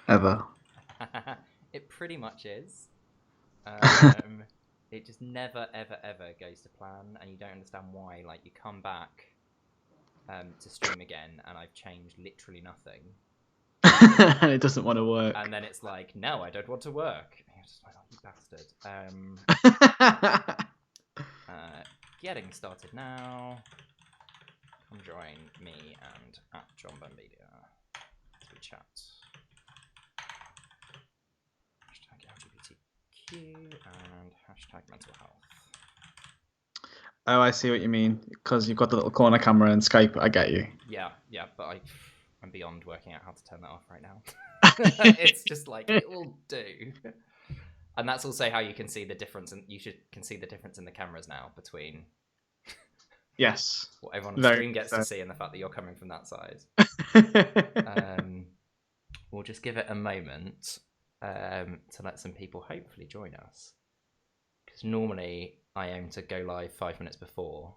ever. It pretty much is. It just never, ever, ever goes to plan, and you don't understand why. Like, you come back to stream again, and I've changed literally nothing. And it doesn't want to work. And then it's like, no, I don't want to work. And you're just like, oh, you bastard. Getting started now. Come join me and at John Media as we chat. Hashtag LGBTQ and hashtag mental health. Oh, I see what you mean. Because you've got the little corner camera in Skype. I get you. Yeah, but I'm beyond working out how to turn that off right now. It's just like, it will do. And that's also how you can see the difference, and can see the difference in the cameras now between Yes. what everyone on the stream gets to see and the fact that you're coming from that side. We'll just give it a moment to let some people hopefully join us. Because normally I aim to go live 5 minutes before,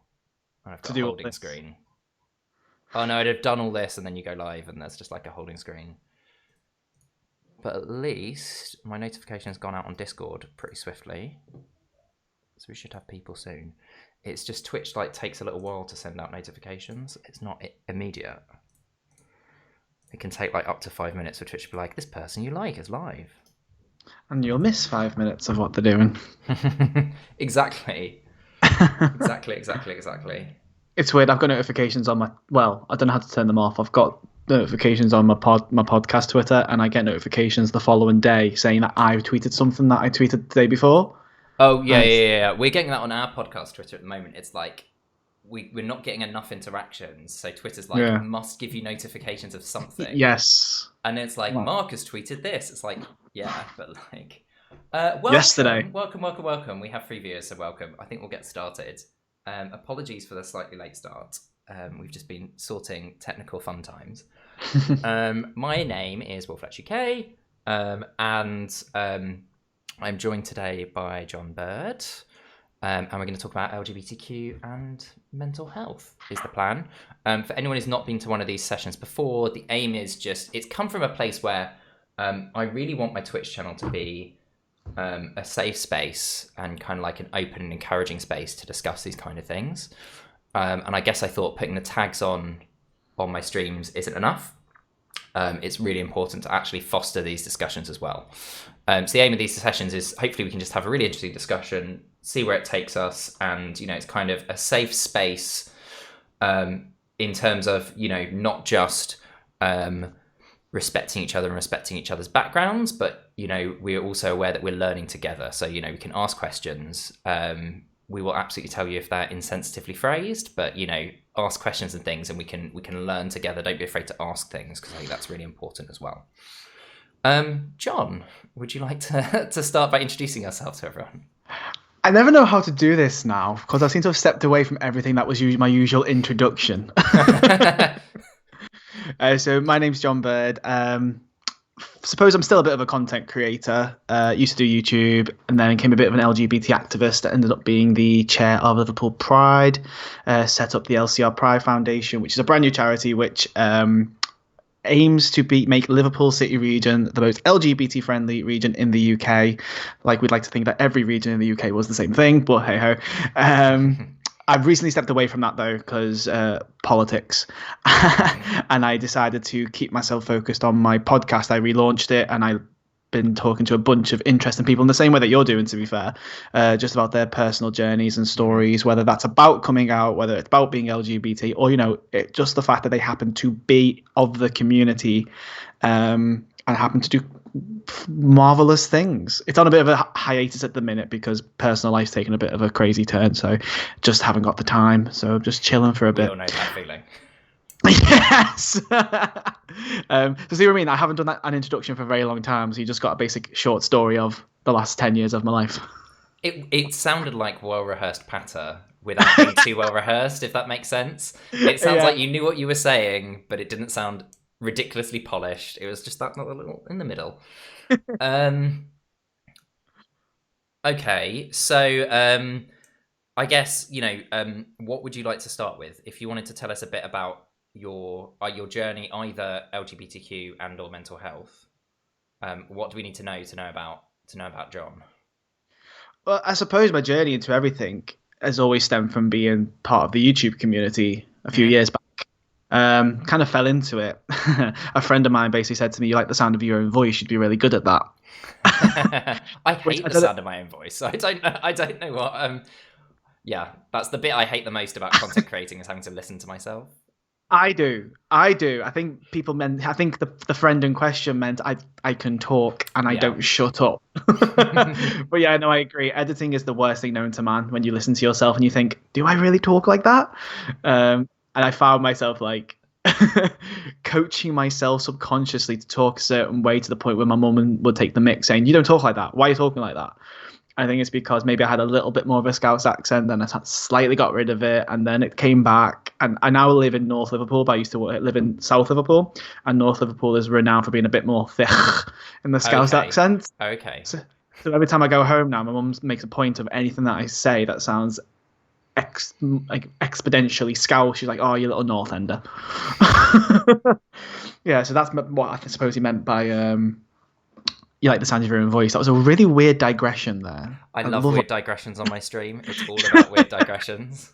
and I've got a holding screen. Oh no, I'd have done all this and then you go live and there's just like a holding screen. But at least my notification has gone out on Discord pretty swiftly. So we should have people soon. It's just Twitch takes a little while to send out notifications. It's not immediate. It can take up to 5 minutes for Twitch to be like, this person you like is live. And you'll miss 5 minutes of what they're doing. Exactly. Exactly. It's weird. I've got notifications on my... Well, I don't know how to turn them off. I've got notifications on my podcast Twitter, and I get notifications the following day saying that I've tweeted something that I tweeted the day before. Oh, yeah. We're getting that on our podcast Twitter at the moment. It's like we're not getting enough interactions, so Twitter's like, must give you notifications of something. Yes. And it's like, Mark has tweeted this. It's like, yeah, but like... welcome, yesterday. Welcome. We have 3 viewers, so welcome. I think we'll get started. Apologies for the slightly late start. We've just been sorting technical fun times. My name is Will Fletcher UK, and I'm joined today by John Bird, and we're going to talk about LGBTQ and mental health is the plan. For anyone who's not been to one of these sessions before, the aim is it's come from a place where I really want my Twitch channel to be a safe space and kind of like an open and encouraging space to discuss these kind of things. And I guess I thought putting the tags on my streams isn't enough. It's really important to actually foster these discussions as well. So the aim of these sessions is hopefully we can just have a really interesting discussion, see where it takes us, and it's kind of a safe space in terms of not just respecting each other and respecting each other's backgrounds, but we're also aware that we're learning together. So we can ask questions. We will absolutely tell you if they're insensitively phrased, but ask questions and things, and we can learn together. Don't be afraid to ask things, because I think that's really important as well. John, would you like to start by introducing yourself to everyone? I never know how to do this now, because I seem to have stepped away from everything that was my usual introduction. So my name's John Bird. Suppose I'm still a bit of a content creator. Used to do YouTube, and then became a bit of an LGBT activist that ended up being the chair of Liverpool Pride. Set up the LCR Pride Foundation, which is a brand new charity which aims to make Liverpool City region the most LGBT friendly region in the UK. Like, we'd like to think that every region in the UK was the same thing, but hey ho. I've recently stepped away from that, though, because politics. And I decided to keep myself focused on my podcast. I relaunched it, and I've been talking to a bunch of interesting people in the same way that you're doing, to be fair, just about their personal journeys and stories, whether that's about coming out, whether it's about being LGBT, or, just the fact that they happen to be of the community and happen to do marvelous things. It's on a bit of a hiatus at the minute because personal life's taken a bit of a crazy turn, so just haven't got the time, so I'm just chilling for a bit. We all know that feeling. Yes. So see what I mean? I haven't done an introduction for a very long time, so you just got a basic short story of the last 10 years of my life. It sounded like well-rehearsed patter without being too well-rehearsed, if that makes sense. It sounds like you knew what you were saying, but it didn't sound ridiculously polished. It was just that little in the middle. Okay, so I guess what would you like to start with? If you wanted to tell us a bit about your journey, either LGBTQ and or mental health. What do we need to know about John? Well, I suppose my journey into everything has always stemmed from being part of the YouTube community a few Hmm. years back. Kind of fell into it. A friend of mine basically said to me, "You like the sound of your own voice? You'd be really good at that." I Which hate I the don't. sound of my own voice. I don't know what. Yeah, that's the bit I hate the most about content creating is having to listen to myself. I do. I do. I think people meant. I think the friend in question meant I can talk and I Yeah. don't shut up. But yeah, no, I agree. Editing is the worst thing known to man. When you listen to yourself and you think, "Do I really talk like that?" And I found myself like coaching myself subconsciously to talk a certain way to the point where my mum would take the mic, saying, "You don't talk like that. Why are you talking like that?" I think it's because maybe I had a little bit more of a Scouse accent, then I slightly got rid of it, and then it came back. And I now live in North Liverpool, but I used to live in South Liverpool, and North Liverpool is renowned for being a bit more thick in the Scouse Okay. accent. Okay. So every time I go home now, my mum makes a point of anything that I say that sounds like exponentially Scouse. She's like, "Oh, you little North Ender." Yeah, so that's what I suppose he meant by you like the sound of your own voice. That was a really weird digression there. I I love love weird digressions on my stream. It's all about weird digressions.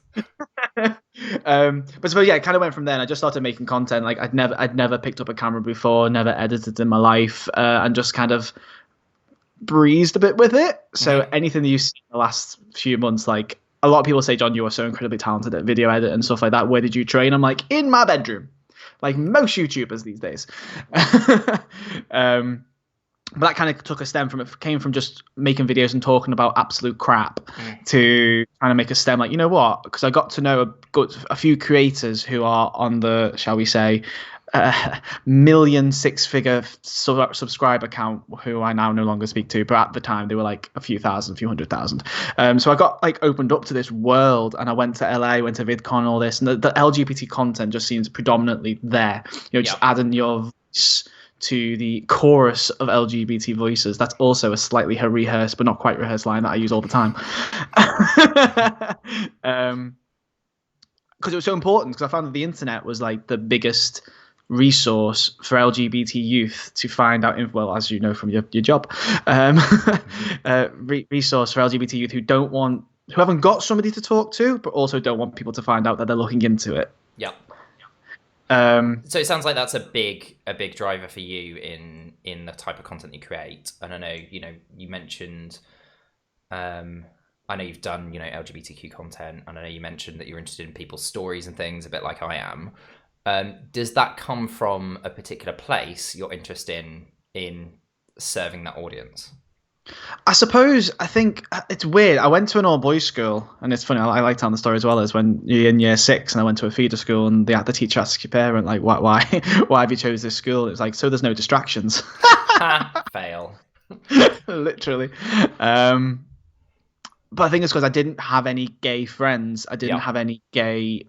but suppose yeah, it kind of went from there. And I just started making content. Like I'd never picked up a camera before, never edited in my life, and just kind of breezed a bit with it. So Hmm. anything that you see in the last few months, like a lot of people say, John, you are so incredibly talented at video edit and stuff like that. Where did you train? I'm like, in my bedroom, like most YouTubers these days. um, but that kind of took a stem from it. Came from just making videos and talking about absolute crap Mm. to trying to make a stem. Like, you know what? Because I got to know a few creators who are on the, shall we say, million six-figure subscriber count, who I now no longer speak to. But at the time, they were like a few thousand, a few 100,000. So I got like opened up to this world, and I went to LA, went to VidCon, all this, and the LGBT content just seems predominantly there. You know, just Yeah. adding your voice to the chorus of LGBT voices. That's also a slightly rehearsed, but not quite rehearsed line that I use all the time. Because it was so important, because I found that the internet was like the biggest resource for LGBT youth to find out, well, as you know from your job, resource for LGBT youth who haven't got somebody to talk to, but also don't want people to find out that they're looking into it. Yeah. Um, So it sounds like that's a big driver for you in the type of content you create. And I know, you mentioned, I know you've done, LGBTQ content, and I know you mentioned that you're interested in people's stories and things, a bit like I am. Does that come from a particular place, your interest in serving that audience? I suppose I think it's weird. I went to an all boys school, and it's funny. I like telling the story as well as when you're in year six, and I went to a feeder school, and the teacher asked your parent like, "Why, why have you chose this school?" It was like, so there's no distractions, Ha! Fail. literally. But I think it's because I didn't have any gay friends. I didn't Yeah. have any gay.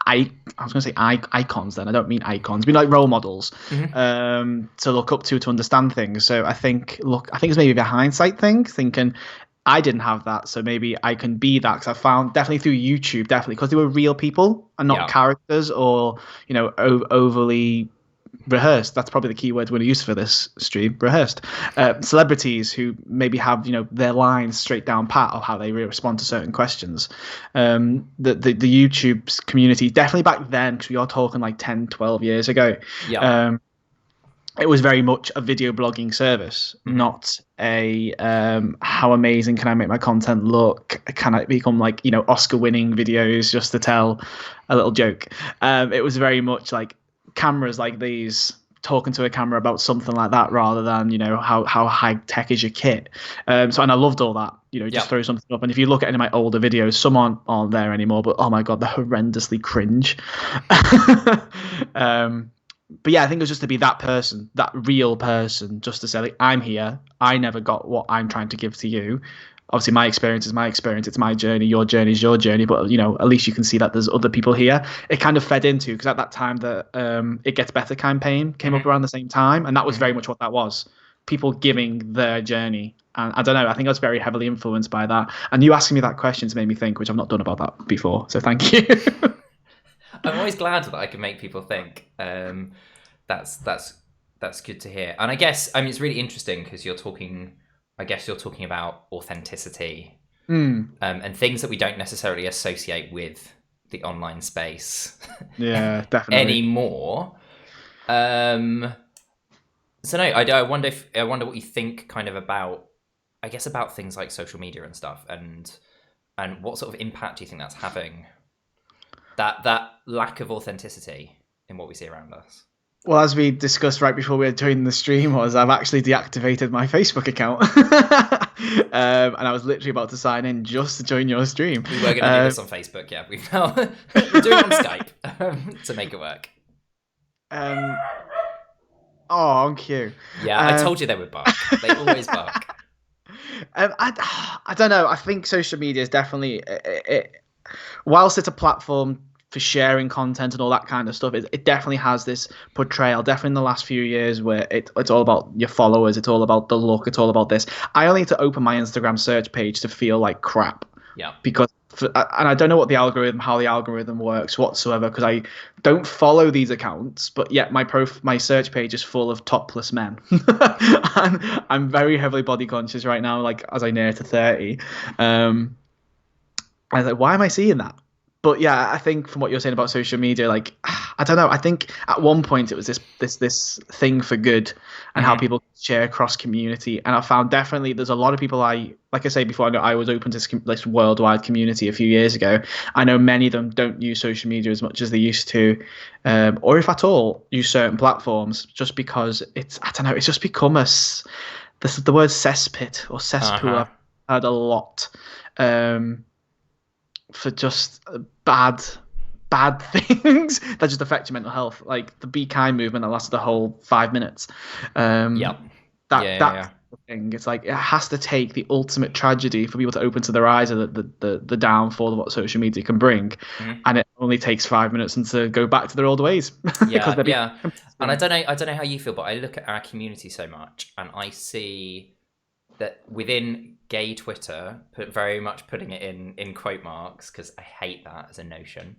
I was going to say icons. Then I don't mean icons. I mean like role models Mhm. to look up to understand things. So I think it's maybe a hindsight thing, thinking I didn't have that, so maybe I can be that. Because I found definitely through YouTube, definitely because they were real people and not Yeah. characters or overly rehearsed. That's probably the key word we're going to use for this stream. Rehearsed celebrities who maybe have their lines straight down pat of how they respond to certain questions. The YouTube community definitely back then, because we are talking like 10, 12 years ago. Yeah. It was very much a video blogging service, Mhm. not a how amazing can I make my content look? Can I become like Oscar winning videos just to tell a little joke? It was very much like cameras like these, talking to a camera about something like that, rather than how high tech is your kit. And I loved all that. Yeah. Just throw something up. And if you look at any of my older videos, some aren't there anymore, but oh my god, they're horrendously cringe. But yeah, I think it was just to be that person, that real person, just to say, like, I'm here. I never got what I'm trying to give to you. Obviously, my experience is my experience. It's my journey. Your journey is your journey. But at least you can see that there's other people here. It kind of fed into, because at that time the It Gets Better campaign came up around the same time, and that was very much what that was. People giving their journey. And I don't know. I think I was very heavily influenced by that. And you asking me that question's made me think, which I've not done about that before. So thank you. I'm always glad that I can make people think. That's That's good to hear. And I guess, I mean, it's really interesting because I guess you're talking about authenticity, and things that we don't necessarily associate with the online space Yeah, definitely. anymore. Um, so no, I wonder what you think kind of about, I guess, about things like social media and stuff, and what sort of impact do you think that's having? That lack of authenticity in what we see around us. Well, as we discussed right before we were joining the stream, was I've actually deactivated my Facebook account, and I was literally about to sign in just to join your stream. We were going to do this on Facebook, yeah. We've now we're doing it on Skype to make it work. Um, oh, on cue. Yeah, I told you they would bark. They always bark. I don't know. I think social media is definitely whilst it's a platform for sharing content and all that kind of stuff, it definitely has this portrayal. Definitely in the last few years, where it's all about your followers, it's all about the look, it's all about this. I only need to open my Instagram search page to feel like crap. Yeah. Because and I don't know how the algorithm works whatsoever, because I don't follow these accounts, but yet my search page is full of topless men. And I'm very heavily body conscious right now, like as I near to 30. I was like, why am I seeing that? But yeah, I think from what you're saying about social media, like I don't know. I think at one point it was this thing for good, and how people share across community. And I found definitely there's a lot of people like I say before, I know I was open to this worldwide community a few years ago. I know many of them don't use social media as much as they used to, or if at all, use certain platforms, just because I don't know. It's just become this is the word cesspit or cesspool. I've heard a lot. For just bad things that just affect your mental health, like the Be Kind movement that lasted the whole 5 minutes. Yep. That's the thing. It's like it has to take the ultimate tragedy for people to open to their eyes of the downfall of what social media can bring, and it only takes 5 minutes and to go back to their old ways. Yeah, yeah. And I don't know how you feel, but I look at our community so much, and I see that within gay Twitter, very much putting it in quote marks, because I hate that as a notion,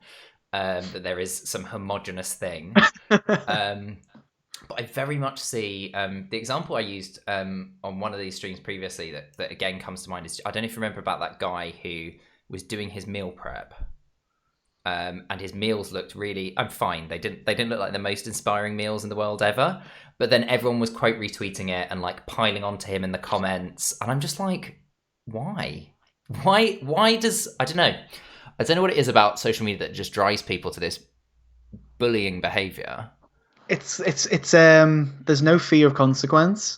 that there is some homogenous thing. But I very much see the example I used on one of these streams previously that again comes to mind is, I don't know if you remember about that guy who was doing his meal prep. And his meals looked really, I'm fine. They didn't look like the most inspiring meals in the world ever. But then everyone was quote retweeting it and like piling onto him in the comments. And I'm just like, why? Why does, I don't know. I don't know what it is about social media that just drives people to this bullying behavior. It's there's no fear of consequence,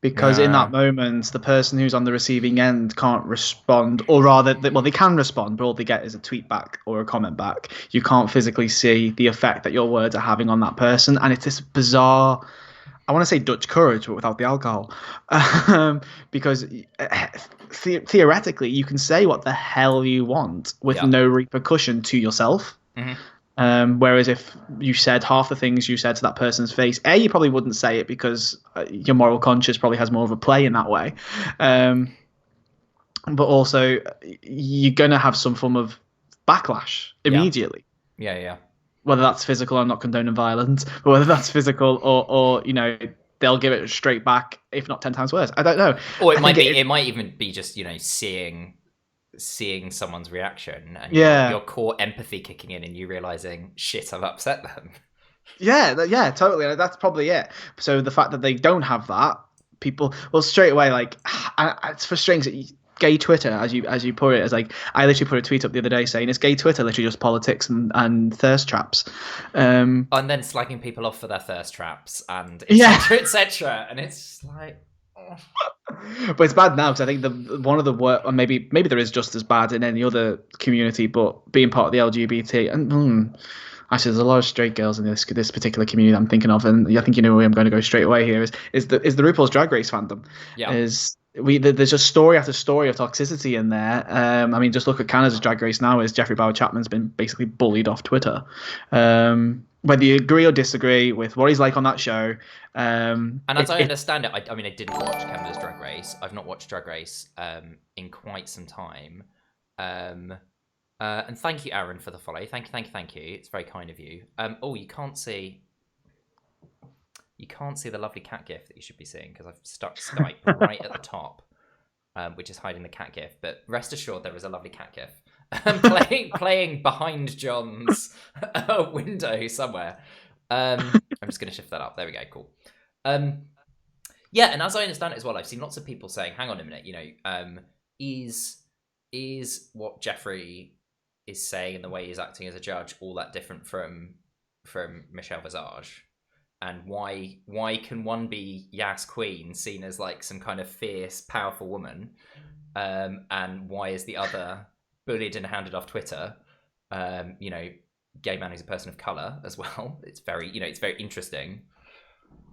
because in that moment the person who's on the receiving end can't respond, or rather well, they can respond, but all they get is a tweet back or a comment back. You can't physically see the effect that your words are having on that person, and it's this bizarre, I want to say Dutch courage, but without the alcohol, because theoretically you can say what the hell you want with no repercussion to yourself. Whereas if you said half the things you said to that person's face, you probably wouldn't say it because your moral conscience probably has more of a play in that way. But also, you're going to have some form of backlash immediately. Yeah. Whether that's physical, I'm not condoning violence, but whether that's physical or they'll give it straight back, if not 10 times worse. I don't know. Or it might even be just, seeing someone's reaction and your core empathy kicking in and you realizing, shit, I've upset them. Yeah, totally. That's probably it. So the fact that they don't have that, people, well, straight away, like, it's frustrating. Gay Twitter, as you put it, as like, I literally put a tweet up the other day saying, is gay Twitter literally just politics and thirst traps? And then slagging people off for their thirst traps and etc. And it's like, but it's bad now, because I think one of the worst, or maybe there is just as bad in any other community, but being part of the LGBT and actually there's a lot of straight girls in this particular community I'm thinking of, and I think you know where I'm going to go straight away here is the RuPaul's Drag Race fandom. There's just story after story of toxicity in there. I mean, just look at Canada's Drag Race now. Is Jeffrey Bauer Chapman's been basically bullied off Twitter. Whether you agree or disagree with what he's like on that show. And as I understand it, I mean, I didn't watch Canada's Drag Race. I've not watched Drag Race in quite some time. And thank you, Aaron, for the follow. Thank you. It's very kind of you. You you can't see the lovely cat gif that you should be seeing because I've stuck Skype right at the top, which is hiding the cat gif. But rest assured, there is a lovely cat gif playing behind John's window somewhere. I'm just going to shift that up. There we go. Cool. Yeah, and as I understand it as well, I've seen lots of people saying, "Hang on a minute, is what Jeffrey is saying and the way he's acting as a judge all that different from Michelle Visage? And why can one be Yas Queen, seen as like some kind of fierce, powerful woman, and why is the other bullied and hounded off Twitter? Gay man who's a person of color as well. It's very interesting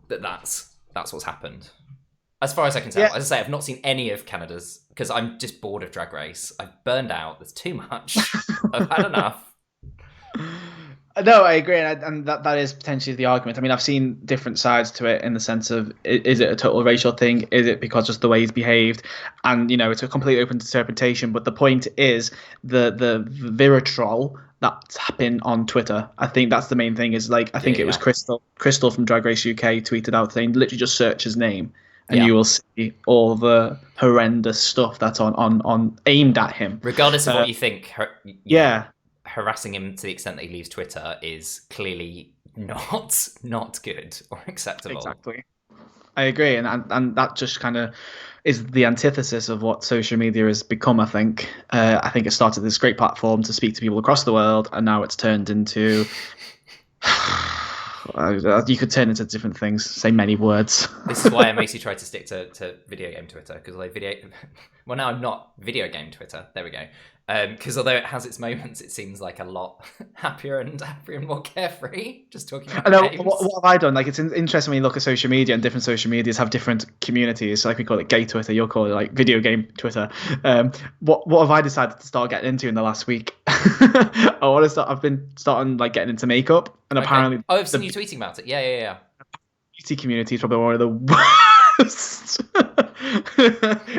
that's what's happened." As far as I can tell. As I say, I've not seen any of Canada's because I'm just bored of Drag Race. I've burned out. There's too much. I've had enough. No, I agree, and that is potentially the argument. I mean, I've seen different sides to it in the sense of, is it a total racial thing? Is it because just the way he's behaved? And, it's a completely open interpretation. But the point is the vitriol that's happened on Twitter. I think that's the main thing. Is like, I think it was Crystal from Drag Race UK tweeted out saying, literally just search his name, and you will see all the horrendous stuff that's on aimed at him. Regardless of what you think, harassing him to the extent that he leaves Twitter is clearly not good or acceptable. Exactly. I agree, and that just kind of is the antithesis of what social media has become, I think. I think it started this great platform to speak to people across the world, and now it's turned into... you could turn into different things, say many words. This is why I mostly try to stick to video game Twitter, because well, now I'm not video game Twitter. There we go. Because although it has its moments, it seems like a lot happier and more carefree. Just talking about games. What have I done? Like, it's interesting when you look at social media, and different social medias have different communities. So like we call it gay Twitter, you'll call it like video game Twitter. What have I decided to start getting into in the last week? I've been starting like getting into makeup, and apparently I've seen you tweeting about it. Yeah. Beauty community is probably one of the worst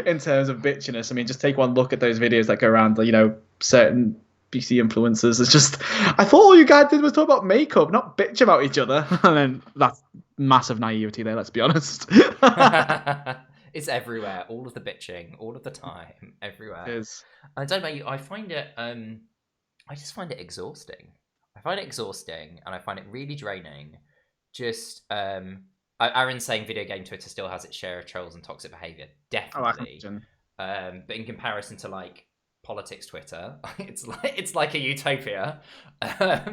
in terms of bitchiness. I mean, just take one look at those videos that go around, certain BC influencers. It's just, I thought all you guys did was talk about makeup, not bitch about each other. And then that's massive naivety there, let's be honest. It's everywhere. All of the bitching, all of the time, everywhere. It is. I don't know about you. I find it, I just find it exhausting. I find it exhausting, and I find it really draining. Just, Aaron's saying video game Twitter still has its share of trolls and toxic behavior. Definitely. But in comparison to like politics Twitter, it's like a utopia. But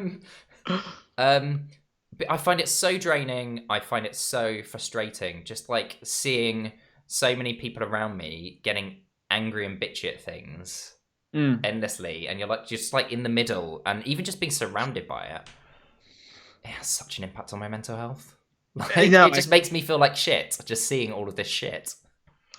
I find it so draining. I find it so frustrating. Just like seeing so many people around me getting angry and bitchy at things endlessly, and you're like just like in the middle, and even just being surrounded by it. It has such an impact on my mental health. It just makes me feel like shit, just seeing all of this shit.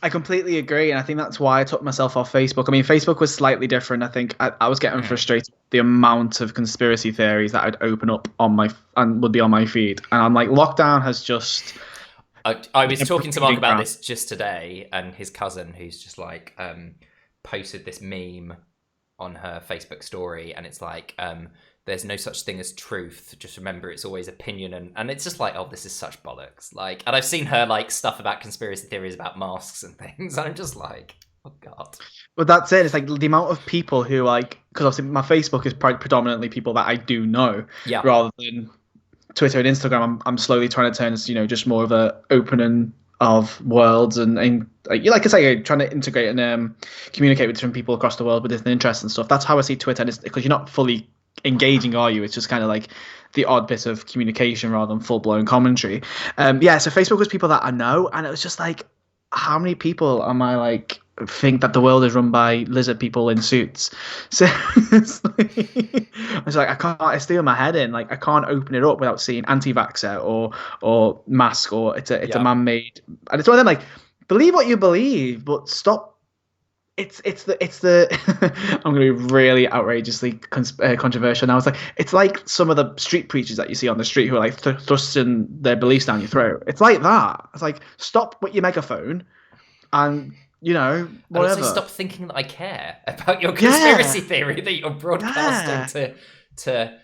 I completely agree, and I think that's why I took myself off Facebook. I mean, Facebook was slightly different. I think I was getting frustrated with the amount of conspiracy theories that I'd open up and would be on my feed. And I'm like, lockdown has just... I was talking to Mark about this just today, and his cousin, who's just like posted this meme on her Facebook story, and it's like... there's no such thing as truth. Just remember, it's always opinion, and it's just like, oh, this is such bollocks. Like, and I've seen her like stuff about conspiracy theories about masks and things, and I'm just like, oh god. But that's it. It's like the amount of people who like, because obviously my Facebook is predominantly people that I do know, rather than Twitter and Instagram. I'm slowly trying to turn this, just more of a opening of worlds and like I say, trying to integrate and communicate with different people across the world with different interests and stuff. That's how I see Twitter, because you're not fully engaging, are you? It's just kind of like the odd bit of communication rather than full-blown commentary. So Facebook was people that I know, and it was just like, how many people am I like think that the world is run by lizard people in suits? So it's like I stay on my head in, like I can't open it up without seeing anti-vaxxer or mask, or it's a man-made, and it's one of them like, believe what you believe, but stop. It's the I'm going to be really outrageously controversial now. It's like some of the street preachers that you see on the street who are like thrusting their beliefs down your throat. It's like that. It's like, stop with your megaphone and, whatever. And also stop thinking that I care about your conspiracy theory that you're broadcasting to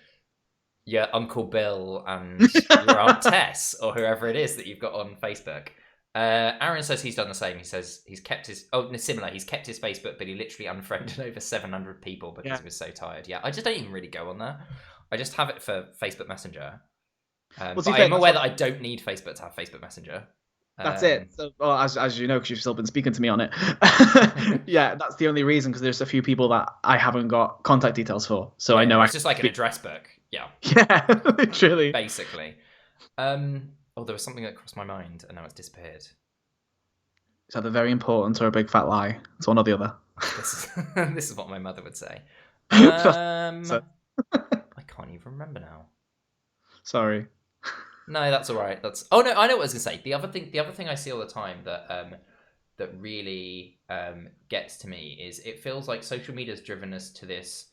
your Uncle Bill and your Aunt Tess or whoever it is that you've got on Facebook. Aaron says he's done the same. He says he's kept his similar. He's kept his Facebook, but he literally unfriended over 700 people because he was so tired. Yeah, I just don't even really go on there. I just have it for Facebook Messenger. But I'm aware that I don't need Facebook to have Facebook Messenger. That's it. So, well, as you know, because you've still been speaking to me on it. Yeah, that's the only reason, because there's a few people that I haven't got contact details for. So I know it's just like an address book. Yeah. Yeah, literally. Basically. There was something that crossed my mind and now it's disappeared. It's either very important or a big fat lie. It's one or the other. This is what my mother would say. I can't even remember now. Sorry. No, that's all right. I know what I was gonna say. The other thing I see all the time that really gets to me is it feels like social media has driven us to this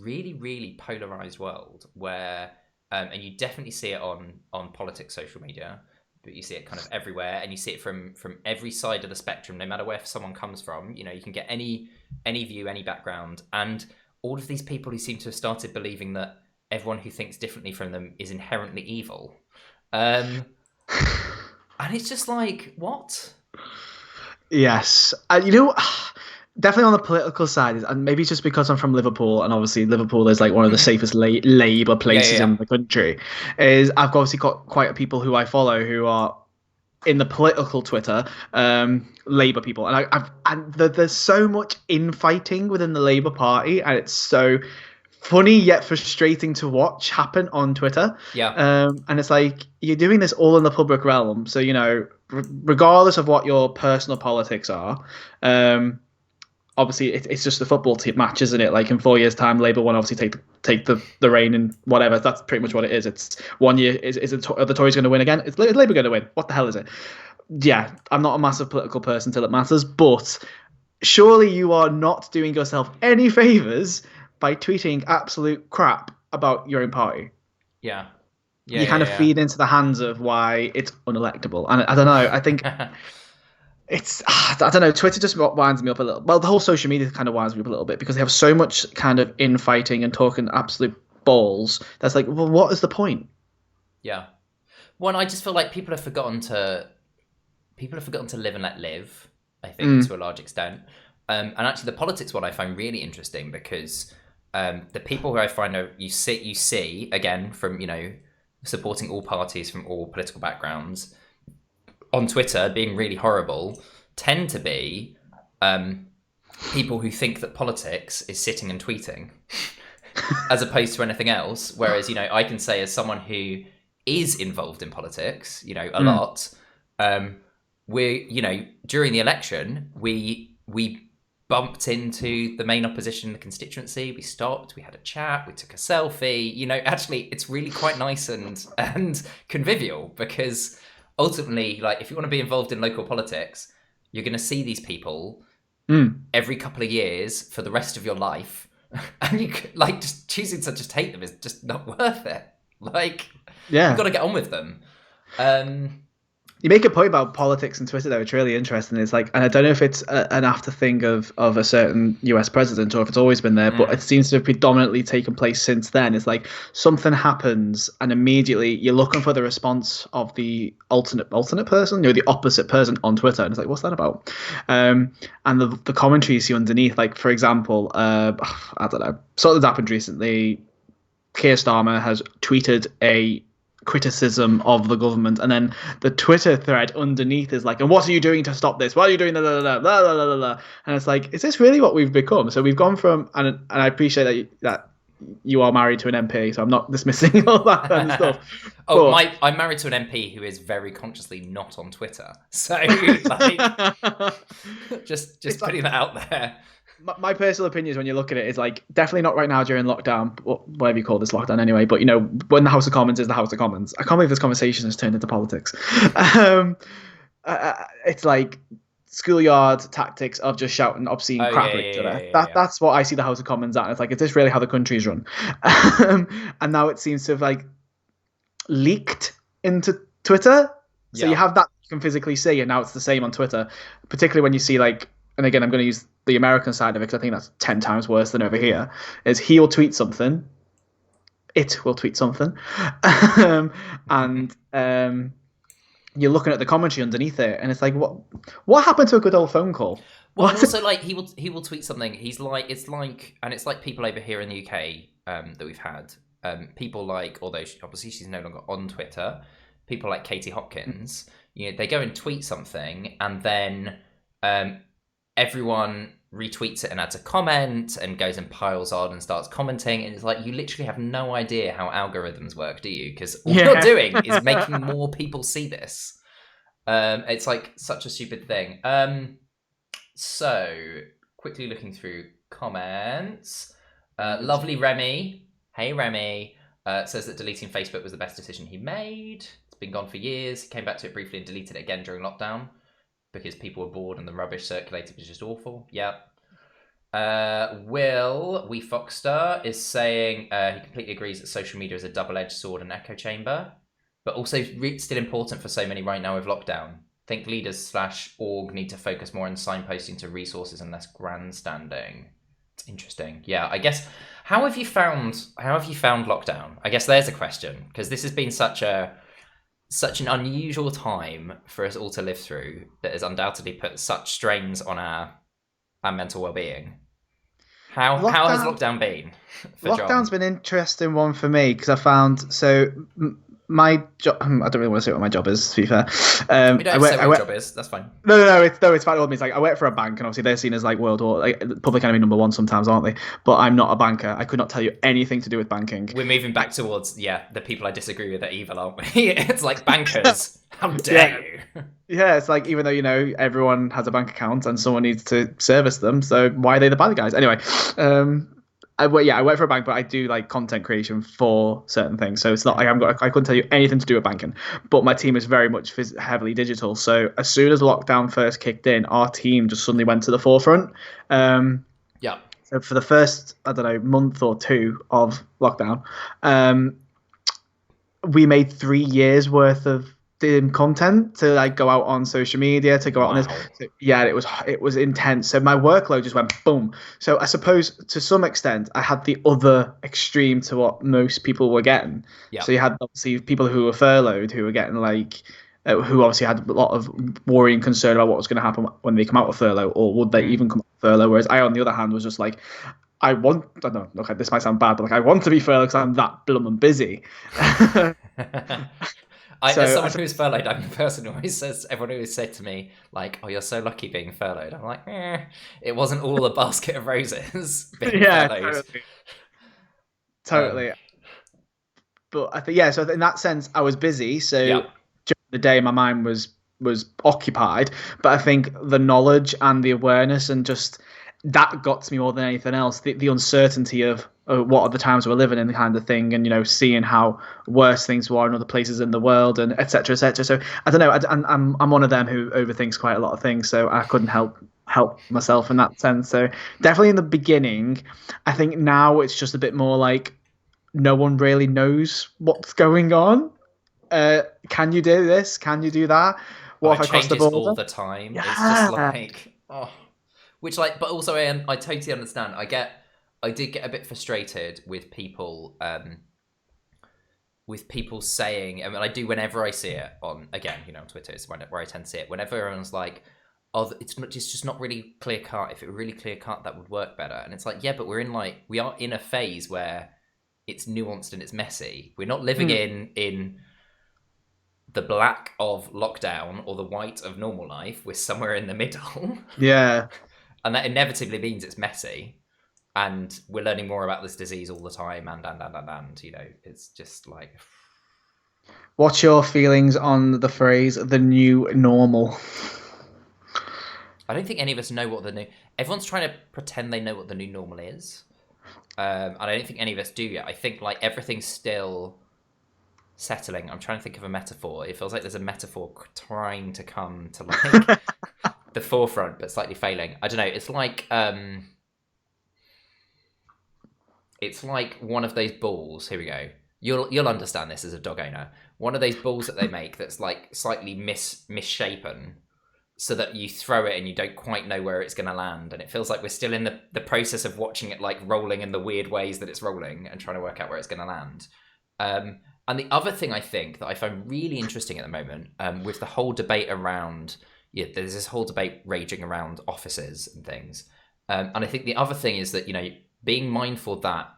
really, really polarized world where and you definitely see it on politics social media, but you see it kind of everywhere, and you see it from every side of the spectrum, no matter where someone comes from. You know, you can get any view, any background, and all of these people who seem to have started believing that everyone who thinks differently from them is inherently evil. And it's just like, what? Yes. Definitely on the political side, and maybe it's just because I'm from Liverpool, and obviously Liverpool is like one of the safest Labour places in the country, is I've obviously got quite a people who I follow who are in the political Twitter, Labour people. And there's so much infighting within the Labour Party, and it's so funny yet frustrating to watch happen on Twitter. Yeah. And it's like, you're doing this all in the public realm. So, you know, regardless of what your personal politics are, obviously it's just the football team match, isn't it? Like in 4 years' time, Labour won't obviously take the reign and whatever. That's pretty much what it is. It's 1 year. Are the Tories going to win again? Is Labour going to win? What the hell is it? Yeah, I'm not a massive political person till it matters, but surely you are not doing yourself any favours by tweeting absolute crap about your own party. Yeah. You kind of feed into the hands of why it's unelectable. And I don't know, I think I don't know, Twitter just winds me up a little. Well, the whole social media kind of winds me up a little bit because they have so much kind of infighting and talking absolute balls. That's like, well, what is the point? Yeah. Well, I just feel like people have forgotten to live and let live, I think, to a large extent. And actually, the politics one I find really interesting because the people who I find you see again from, you know, supporting all parties from all political backgrounds on Twitter being really horrible tend to be people who think that politics is sitting and tweeting as opposed to anything else. Whereas, you know, I can say as someone who is involved in politics, you know, a lot, you know, during the election, we bumped into the main opposition in the constituency. We stopped, we had a chat, we took a selfie. You know, actually, it's really quite nice and convivial because ultimately, like, if you want to be involved in local politics, you're going to see these people every couple of years for the rest of your life. And you like just choosing to just hate them is just not worth it. Like, you've got to get on with them. You make a point about politics and Twitter, though. It's really interesting. It's like, and I don't know if it's an after thing of a certain US president or if it's always been there, but it seems to have predominantly taken place since then. It's like something happens and immediately you're looking for the response of the alternate person, you know, the opposite person on Twitter. And it's like, what's that about? And the commentary you see underneath, like, for example, I don't know, something's happened recently. Keir Starmer has tweeted a criticism of the government, and then the Twitter thread underneath is like, and what are you doing to stop this? What are you doing? Blah, blah, blah, blah, blah, blah, blah. And it's like, is this really what we've become? So we've gone from, and I appreciate that you are married to an MP, so I'm not dismissing all that kind of stuff. I'm married to an MP who is very consciously not on Twitter. So like, just putting that out there. My personal opinion is, when you look at it, is like, definitely not right now during lockdown, whatever you call this lockdown anyway, but, you know, when the House of Commons is the House of Commons. I can't believe this conversation has turned into politics. It's like schoolyard tactics of just shouting obscene crap at each other. That's what I see the House of Commons at. And it's like, is this really how the country is run? And now it seems to have like leaked into Twitter. So you have that you can physically see, and now it's the same on Twitter, particularly when you see like, and again, I'm going to use the American side of it because I think that's 10 times worse than over here, is he'll tweet something, it will tweet something, and you're looking at the commentary underneath it, and it's like, what happened to a good old phone call? Well, and What? also like he will tweet something. He's like and it's like people over here in the UK that we've had people like, although obviously she's no longer on Twitter, people like Katie Hopkins. They go and tweet something, and then everyone retweets it and adds a comment and goes and piles on and starts commenting, and it's like you literally have no idea how algorithms work, do you? Because all you're doing is making more people see this. It's like such a stupid thing. So quickly looking through comments, lovely Remy, hey Remy, says that deleting Facebook was the best decision he made. It's been gone for years. He came back to it briefly and deleted it again during lockdown because people were bored and the rubbish circulated was just awful. Yep. Will We Foxstar is saying he completely agrees that social media is a double-edged sword and echo chamber, but also still important for so many right now with lockdown. Think leaders/org need to focus more on signposting to resources and less grandstanding. It's interesting. Yeah, I guess. How have you found lockdown? I guess there's a question, because this has been such an unusual time for us all to live through that has undoubtedly put such strains on our mental well-being. How has lockdown been for John? Lockdown's been an interesting one for me because I found my job. I don't really want to say what my job is, to be fair. We don't have to say what your job is. That's fine. No, it's fine. It's like I work for a bank, and obviously they're seen as like world war, like public enemy number one sometimes, aren't they? But I'm not a banker. I could not tell you anything to do with banking. We're moving back towards the people I disagree with are evil, aren't we? It's like bankers. How dare you? Yeah, it's like, even though everyone has a bank account and someone needs to service them, so why are they the bad guys? Anyway, I work for a bank, but I do like content creation for certain things. So it's not like I couldn't tell you anything to do with banking, but my team is very much heavily digital. So as soon as lockdown first kicked in, our team just suddenly went to the forefront. Yeah. So for the first, I don't know, month or two of lockdown, we made 3 years worth of content to like go out on social media, to go out on this. So, yeah, it was intense. So my workload just went boom. So I suppose to some extent I had the other extreme to what most people were getting. Yeah. So you had obviously people who were furloughed, who were getting like who obviously had a lot of worry and concern about what was going to happen when they come out of furlough, or would they even come out of furlough. Whereas I, on the other hand, was just like, I don't know, okay, this might sound bad, but like I want to be furloughed because I'm that blooming busy. As someone who's furloughed, I'm the person who always says, everyone always said to me, like, oh, you're so lucky being furloughed. I'm like, it wasn't all a basket of roses being furloughed. Totally. But I think, so in that sense, I was busy. So during the day, my mind was occupied. But I think the knowledge and the awareness and just that got to me more than anything else. The uncertainty of what are the times we're living in, kind of thing, and seeing how worse things were in other places in the world, and etc. etc. So I don't know. I'm one of them who overthinks quite a lot of things, so I couldn't help myself in that sense. So definitely in the beginning, I think now it's just a bit more like no one really knows what's going on. Can you do this? Can you do that? What if I cross the border? All the time. Yeah. It's just like which, like, but also I totally understand. I did get a bit frustrated with people saying, I mean, I do whenever I see it on Twitter is where I tend to see it. Whenever everyone's like, oh, it's just not really clear cut. If it were really clear cut, that would work better. And it's like, yeah, but we are in a phase where it's nuanced and it's messy. We're not living in the black of lockdown or the white of normal life. We're somewhere in the middle. Yeah. And that inevitably means it's messy, and we're learning more about this disease all the time, and it's just like. What's your feelings on the phrase "the new normal"? I don't think any of us know what everyone's trying to pretend they know what the new normal is, and I don't think any of us do yet. I think like everything's still settling. I'm trying to think of a metaphor. It feels like there's a metaphor trying to come to like the forefront, but slightly failing. I don't know. It's like one of those balls. Here we go. You'll understand this as a dog owner. One of those balls that they make that's like slightly misshapen, so that you throw it and you don't quite know where it's going to land, and it feels like we're still in the process of watching it like rolling in the weird ways that it's rolling and trying to work out where it's going to land. And the other thing I think that I find really interesting at the moment, with the whole debate around, yeah, there's this whole debate raging around offices and things. And I think the other thing is that, being mindful that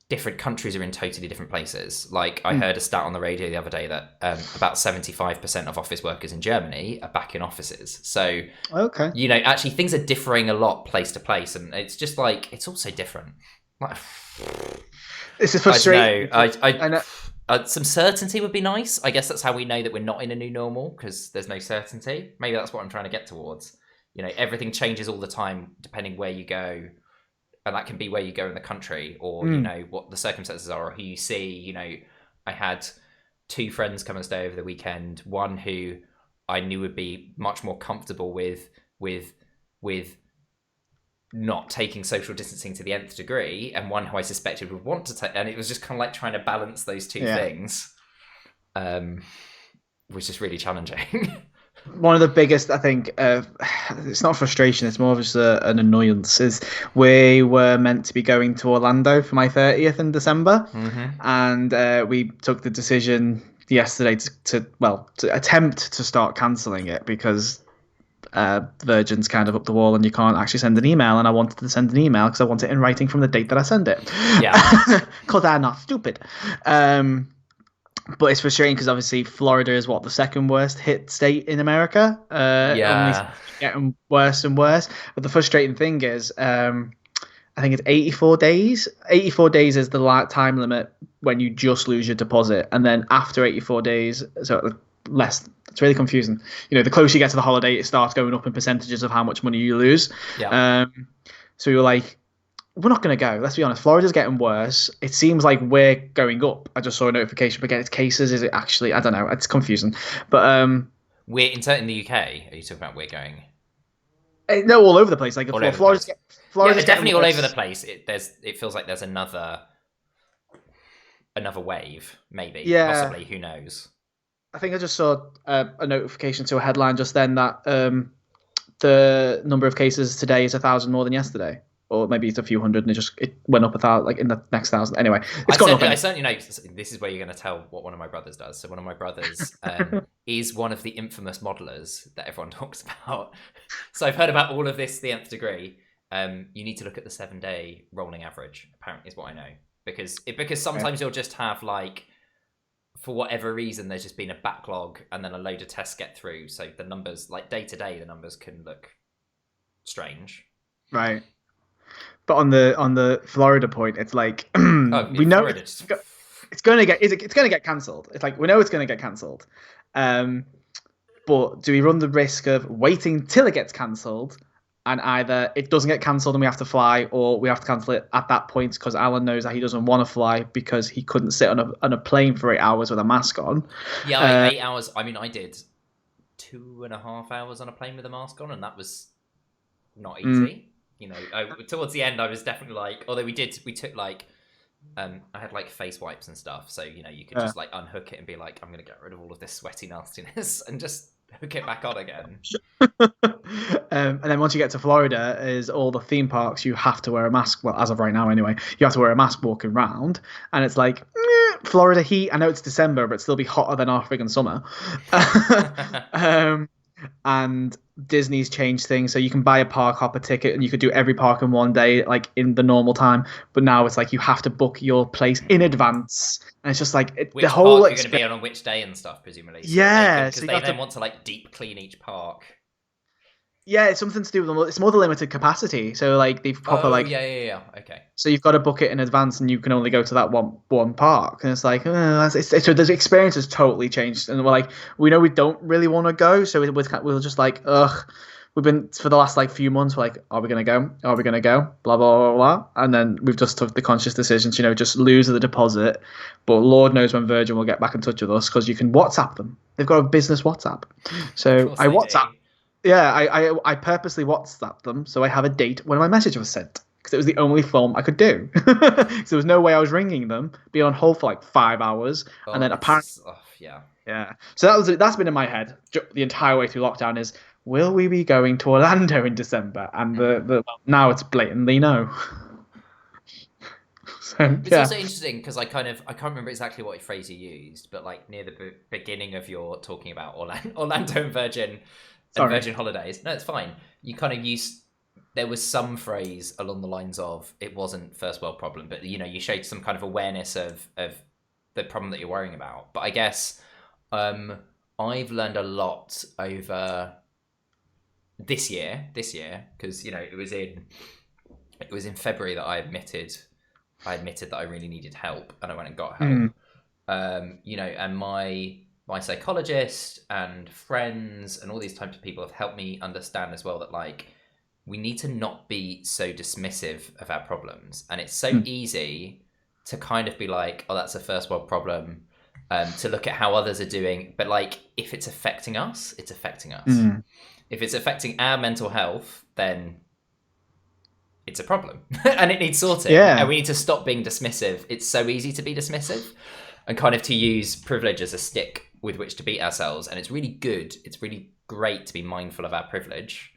different countries are in totally different places. Like, I heard a stat on the radio the other day that about 75% of office workers in Germany are back in offices. So, Okay. actually things are differing a lot place to place. And it's just like, it's also different. Like, This is frustrating. I know. Some certainty would be nice. I guess that's how we know that we're not in a new normal, because there's no certainty. Maybe that's what I'm trying to get towards. Everything changes all the time depending where you go, and that can be where you go in the country, or what the circumstances are, or who you see. I had 2 friends come and stay over the weekend. One who I knew would be much more comfortable with not taking social distancing to the nth degree, and one who I suspected would want to take, and it was just kind of like trying to balance those two things, which is really challenging. One of the biggest, I think, it's not frustration, it's more of just an annoyance, is we were meant to be going to Orlando for my 30th in December, and we took the decision yesterday to attempt to start cancelling it, because Virgin's kind of up the wall and you can't actually send an email, and I wanted to send an email because I want it in writing from the date that I send it. Yeah. Because I'm not stupid. But it's frustrating because obviously Florida is the second worst hit state in America. Only getting worse and worse. But the frustrating thing is, I think it's 84 days. 84 days is the time limit when you just lose your deposit, and then after 84 days, so less. It's really confusing. The closer you get to the holiday, it starts going up in percentages of how much money you lose. Yeah. So you're like, we're not going to go. Let's be honest. Florida's getting worse. It seems like we're going up. I just saw a notification. But again, it's cases. Is it actually? I don't know. It's confusing. But we're in the UK. Are you talking about we're going? No, all over the place. Like Florida's definitely all over the place. It feels like there's another wave, maybe. Yeah. Possibly. Who knows? I think I just saw a notification to a headline just then that the number of cases today is 1,000 more than yesterday, or maybe it's a few hundred, and it went up 1,000 like in the next 1,000. Anyway, it's gone up. I certainly know. This is where you're going to tell what one of my brothers does. So one of my brothers is one of the infamous modelers that everyone talks about. So I've heard about all of this, the nth degree. You need to look at the 7-day rolling average. Apparently, is what I know, because sometimes you'll just have like, for whatever reason, there's just been a backlog and then a load of tests get through. So the numbers, like day to day, the numbers can look strange. Right. But on the Florida point, it's like we know it's going to get cancelled. It's like we know it's going to get cancelled. But do we run the risk of waiting till it gets cancelled, and either it doesn't get cancelled and we have to fly, or we have to cancel it at that point because Alan knows that he doesn't want to fly because he couldn't sit on a plane for 8 hours with a mask on. Yeah, 8 hours. I mean, I did 2.5 hours on a plane with a mask on, and that was not easy. Towards the end, I was definitely like, although we took like, I had like face wipes and stuff, so you could just like unhook it and be like, I'm gonna get rid of all of this sweaty nastiness and just hook it back on again. And then once you get to Florida, is all the theme parks, you have to wear a mask. Well, as of right now anyway, you have to wear a mask walking around, and it's like Florida heat. I know it's December, but it'll still be hotter than our friggin' summer. And Disney's changed things, so you can buy a park hopper ticket and you could do every park in one day, like in the normal time. But now it's like you have to book your place in advance, and it's just like the whole park you're going to be on which day and stuff, presumably. So because they then want to like deep clean each park. Yeah, it's something to do with them. It's more the limited capacity. So like they've proper yeah. Okay. So you've got to book it in advance, and you can only go to that one park. And it's like, so the experience has totally changed. And we're like, we know we don't really want to go, so we're just like, ugh. We've been for the last like few months. We're like, are we gonna go? Are we gonna go? Blah blah blah blah. And then we've just took the conscious decision to just lose the deposit. But Lord knows when Virgin will get back in touch with us, because you can WhatsApp them. They've got a business WhatsApp. So I WhatsApp. Yeah, I purposely WhatsApped them so I have a date when my message was sent, because it was the only form I could do. So there was no way I was ringing them, being on hold for like 5 hours, and then apparently, Yeah. So that's been in my head the entire way through lockdown is will we be going to Orlando in December? And the now it's blatantly no. So It's yeah. also interesting because I can't remember exactly what phrase you used, but like near the beginning of your talking about Orlando and Sorry. Virgin Holidays. No, it's fine. You kind of used there was some phrase along the lines of it wasn't first world problem, but you showed some kind of awareness of the problem that you're worrying about. But I guess um, I've learned a lot over this year because it was in February that I admitted that I really needed help, and I went and got help. Mm, And my psychologist and friends and all these types of people have helped me understand as well that like we need to not be so dismissive of our problems, and it's so mm, easy to kind of be like, oh, that's a first world problem. To look at how others are doing, but like if it's affecting us, it's affecting us. mm. If it's affecting our mental health, then it's a problem and it needs sorting, and Yeah. we need to stop being dismissive. It's so easy to be dismissive and kind of to use privilege as a stick with which to beat ourselves, and it's really good, it's really great to be mindful of our privilege,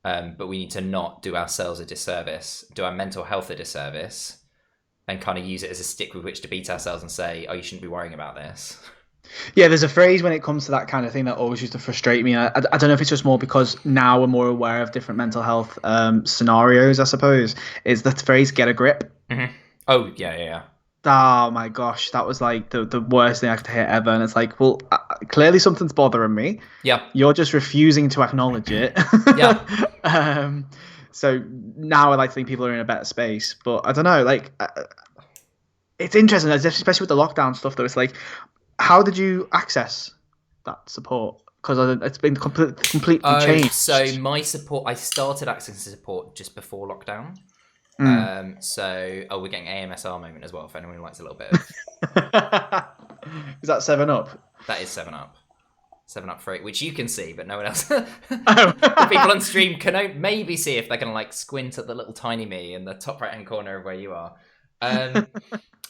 but we need to not do ourselves a disservice, do our mental health a disservice, and kind of use it as a stick with which to beat ourselves and say, oh, you shouldn't be worrying about this. Yeah, there's a phrase when it comes to that kind of thing that always used to frustrate me. I don't know if it's just more because now we're more aware of different mental health scenarios, I suppose, is the phrase get a grip. Mm-hmm. Oh yeah. Oh my gosh, that was like the worst thing I could hear ever. And it's like, well, clearly something's bothering me. Yeah. You're just refusing to acknowledge it. Yeah. um, so now I like to think people are in a better space. But I don't know, like, it's interesting, especially with the lockdown stuff, though. It's like, how did you access that support? Because it's been completely Oh, so changed. my support, I started accessing support just before lockdown. Mm. We're getting AMSR moment as well for anyone who likes a little bit of Is that 7 Up? that is 7 Up. 7 Up free, which you can see, but no one else. Oh. The people on stream can maybe see if they're gonna like squint at the little tiny me in the top right hand corner of where you are.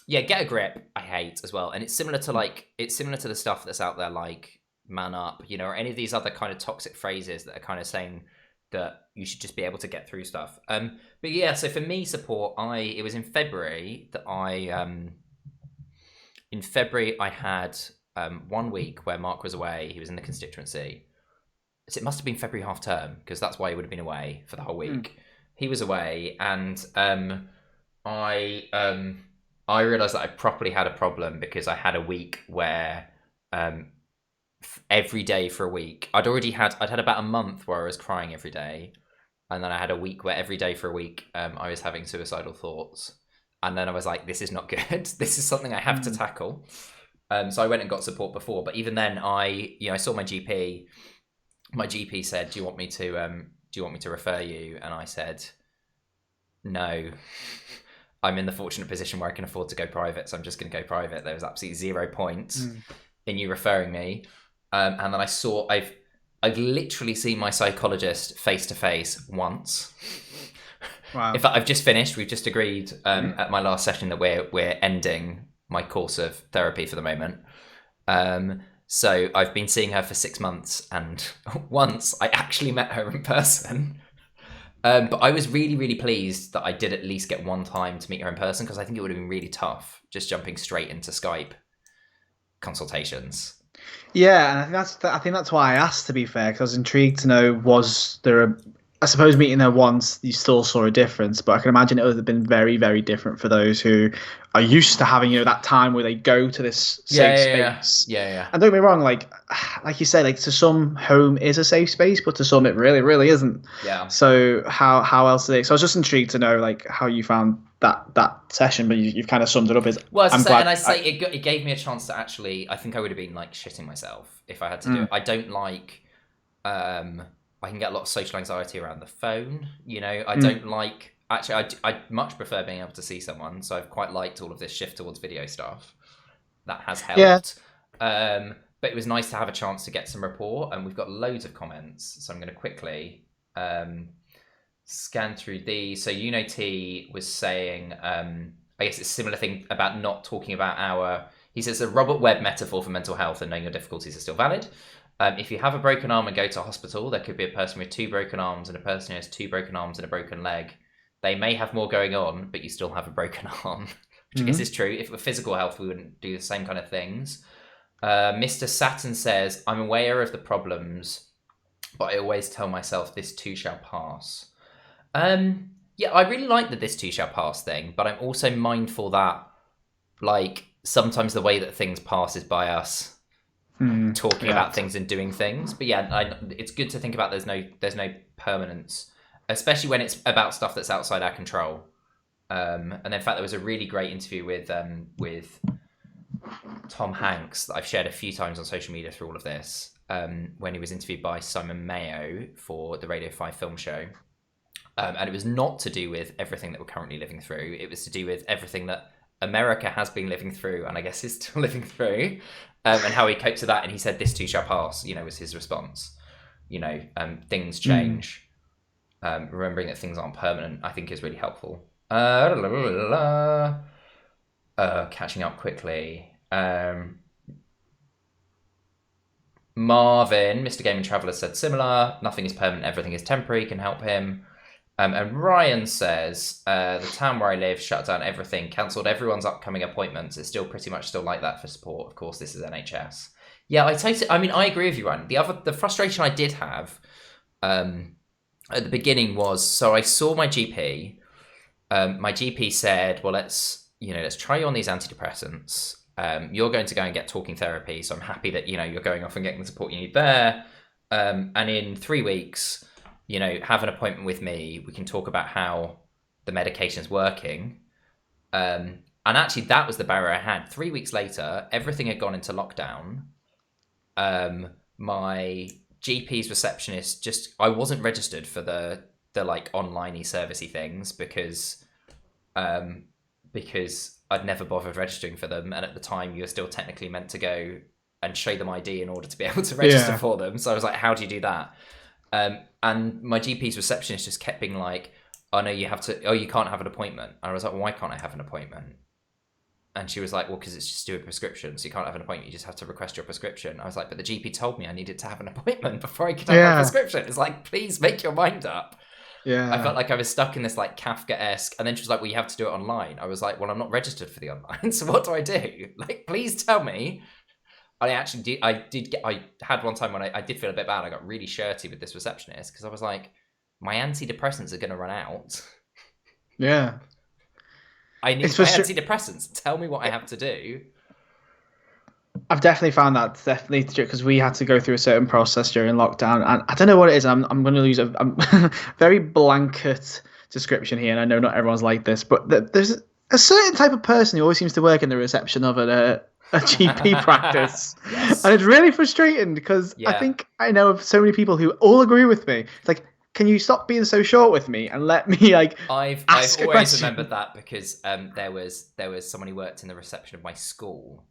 Yeah, get a grip. I hate as well, and it's similar to the stuff that's out there like man up, or any of these other kind of toxic phrases that are kind of saying that you should just be able to get through stuff. But yeah, so for me, support. It was in February that in February I had 1 week where Mark was away. He was in the constituency. So it must have been February half term because that's why he would have been away for the whole week. He was away, and I realized that I properly had a problem because I had a week where every day for a week I'd had about a month where I was crying every day, and then I had a week where every day for a week I was having suicidal thoughts, and then I was like, this is not good. This is something I have to tackle. So I went and got support before, but even then I saw my GP. My GP said, do you want me to refer you? And I said no. I'm in the fortunate position where I can afford to go private, so I'm just going to go private. There was absolutely 0 point in you referring me. And then I've literally seen my psychologist face to face once. Wow. In fact, I've just finished. We've just agreed at my last session that we're ending my course of therapy for the moment. So I've been seeing her for 6 months, and once I actually met her in person. But I was really, really pleased that I did at least get one time to meet her in person, because I think it would have been really tough just jumping straight into Skype consultations. Yeah, and I think that's why I asked. To be fair, because I was intrigued to know, was there a? I suppose meeting her once, you still saw a difference, but I can imagine it would have been very, very different for those who are used to having that time where they go to this safe space. Yeah. And don't get me wrong, like you say, like to some, home is a safe space, but to some, it really, really isn't. Yeah. So how else is it? So I was just intrigued to know like how you found that session, but you've kind of summed it up as Well, I'm glad. It gave me a chance to actually. I think I would have been like shitting myself if I had to do it. I don't like. I can get a lot of social anxiety around the phone. I don't like. Actually, I much prefer being able to see someone. So I've quite liked all of this shift towards video stuff. That has helped. Yeah. But it was nice to have a chance to get some rapport, and we've got loads of comments. So I'm going to quickly scan through these. So T was saying, I guess it's a similar thing about not talking about our He says a Robert Webb metaphor for mental health and knowing your difficulties is still valid. If you have a broken arm and go to hospital, there could be a person with 2 broken arms and a person who has 2 broken arms and a broken leg. They may have more going on, but you still have a broken arm, which I guess is true. If it were physical health, we wouldn't do the same kind of things. Mr. Saturn says, I'm aware of the problems, but I always tell myself this too shall pass. Yeah, I really like the this too shall pass thing, but I'm also mindful that, like, sometimes the way that things pass is by us talking about things and doing things. But yeah, it's good to think about there's no permanence, especially when it's about stuff that's outside our control. And in fact, there was a really great interview with Tom Hanks that I've shared a few times on social media through all of this, when he was interviewed by Simon Mayo for the Radio 5 film show. And it was not to do with everything that we're currently living through. It was to do with everything that America has been living through, and I guess is still living through, and how he coped with that. And he said, "This too shall pass," was his response. Things change. Remembering that things aren't permanent, I think, is really helpful. Catching up quickly. Marvin, Mr. Game and Traveller, said similar. Nothing is permanent, everything is temporary, can help him. And Ryan says, the town where I live shut down everything, cancelled everyone's upcoming appointments. It's still pretty much still like that for support. Of course, this is NHS. Yeah, I agree with you, Ryan. The frustration I did have at the beginning was, so I saw my GP. My GP said, well, let's try you on these antidepressants. You're going to go and get talking therapy. So I'm happy that, you're going off and getting the support you need there. And in 3 weeks, have an appointment with me. We can talk about how the medication's working. And actually, that was the barrier I had. 3 weeks later, everything had gone into lockdown. My GP's receptionist I wasn't registered for the like online-y servicey things because I'd never bothered registering for them. And at the time, you were still technically meant to go and show them ID in order to be able to register for them. So I was like, how do you do that? And my GP's receptionist just kept being like, oh no, you can't have an appointment. And I was like, well, why can't I have an appointment? And she was like, well, because it's just do a prescription. So you can't have an appointment. You just have to request your prescription. I was like, but the GP told me I needed to have an appointment before I could have my prescription. It's like, please make your mind up. Yeah. I felt like I was stuck in this like Kafka-esque. And then she was like, well, you have to do it online. I was like, well, I'm not registered for the online. So what do I do? Like, please tell me. I actually did. I had one time when I did feel a bit bad. I got really shirty with this receptionist because I was like, my antidepressants are going to run out. Yeah. I need my antidepressants. Tell me what I have to do. I've definitely found that because we had to go through a certain process during lockdown, and I don't know what it is. I'm going to use a very blanket description here, and I know not everyone's like this, but there's a certain type of person who always seems to work in the reception of a GP practice. Yes. And it's really frustrating because I think I know of so many people who all agree with me. It's like, can you stop being so short with me and let me I've always remembered that because there was someone who worked in the reception of my school,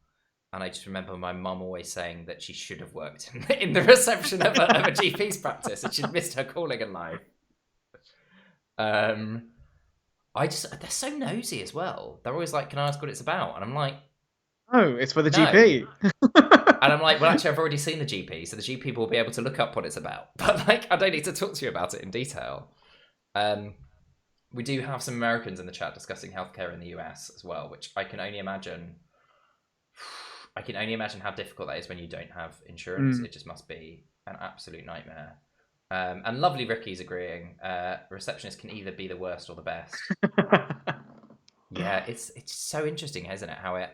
and I just remember my mum always saying that she should have worked in the reception of a GP's practice and she'd missed her calling in life. They're so nosy as well. They're always like, can I ask what it's about? And I'm like, oh, it's for the GP. And I'm like, well, actually, I've already seen the GP, so the GP will be able to look up what it's about. But like, I don't need to talk to you about it in detail. We do have some Americans in the chat discussing healthcare in the US as well, which I can only imagine. I can only imagine how difficult that is when you don't have insurance. It just must be an absolute nightmare. And lovely Ricky's agreeing. Receptionists can either be the worst or the best. Yeah, it's so interesting, isn't it? How it.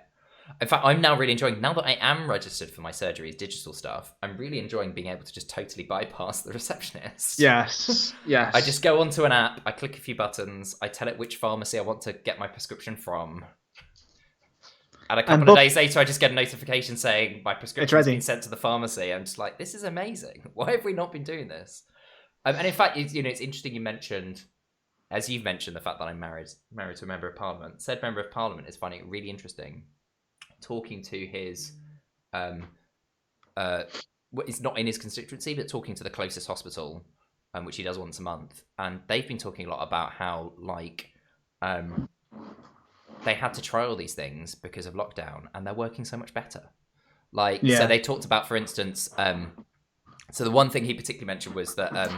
In fact, I'm now really enjoying, now that I am registered for my surgery's digital stuff, I'm really enjoying being able to just totally bypass the receptionist. Yes. I just go onto an app, I click a few buttons, I tell it which pharmacy I want to get my prescription from. And a couple of days later, I just get a notification saying my prescription's been sent to the pharmacy. I'm just like, this is amazing. Why have we not been doing this? And in fact, it's interesting you mentioned, as you've mentioned, the fact that I'm married to a member of parliament. Said member of parliament is finding it really interesting talking to his it's not in his constituency, but talking to the closest hospital, which he does once a month, and they've been talking a lot about how they had to try all these things because of lockdown, and they're working so much better. Like, so Yeah. they talked about, for instance, so the one thing he particularly mentioned was that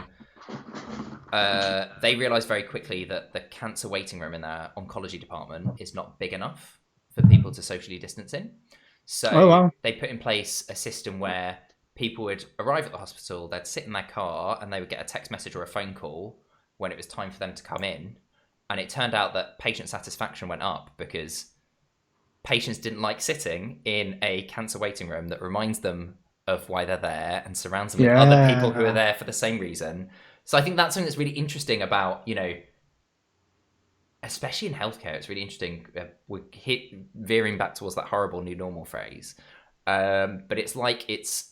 they realised very quickly that the cancer waiting room in their oncology department is not big enough for people to socially distance in. Oh So wow. they put in place a system where people would arrive at the hospital, they'd sit in their car, and they would get a text message or a phone call when it was time for them to come in. And it turned out that patient satisfaction went up because patients didn't like sitting in a cancer waiting room that reminds them of why they're there and surrounds them with other people who are Yeah. there for the same reason. So I think that's something that's really interesting about, especially in healthcare. It's really interesting. We're veering back towards that horrible new normal phrase, but it's like it's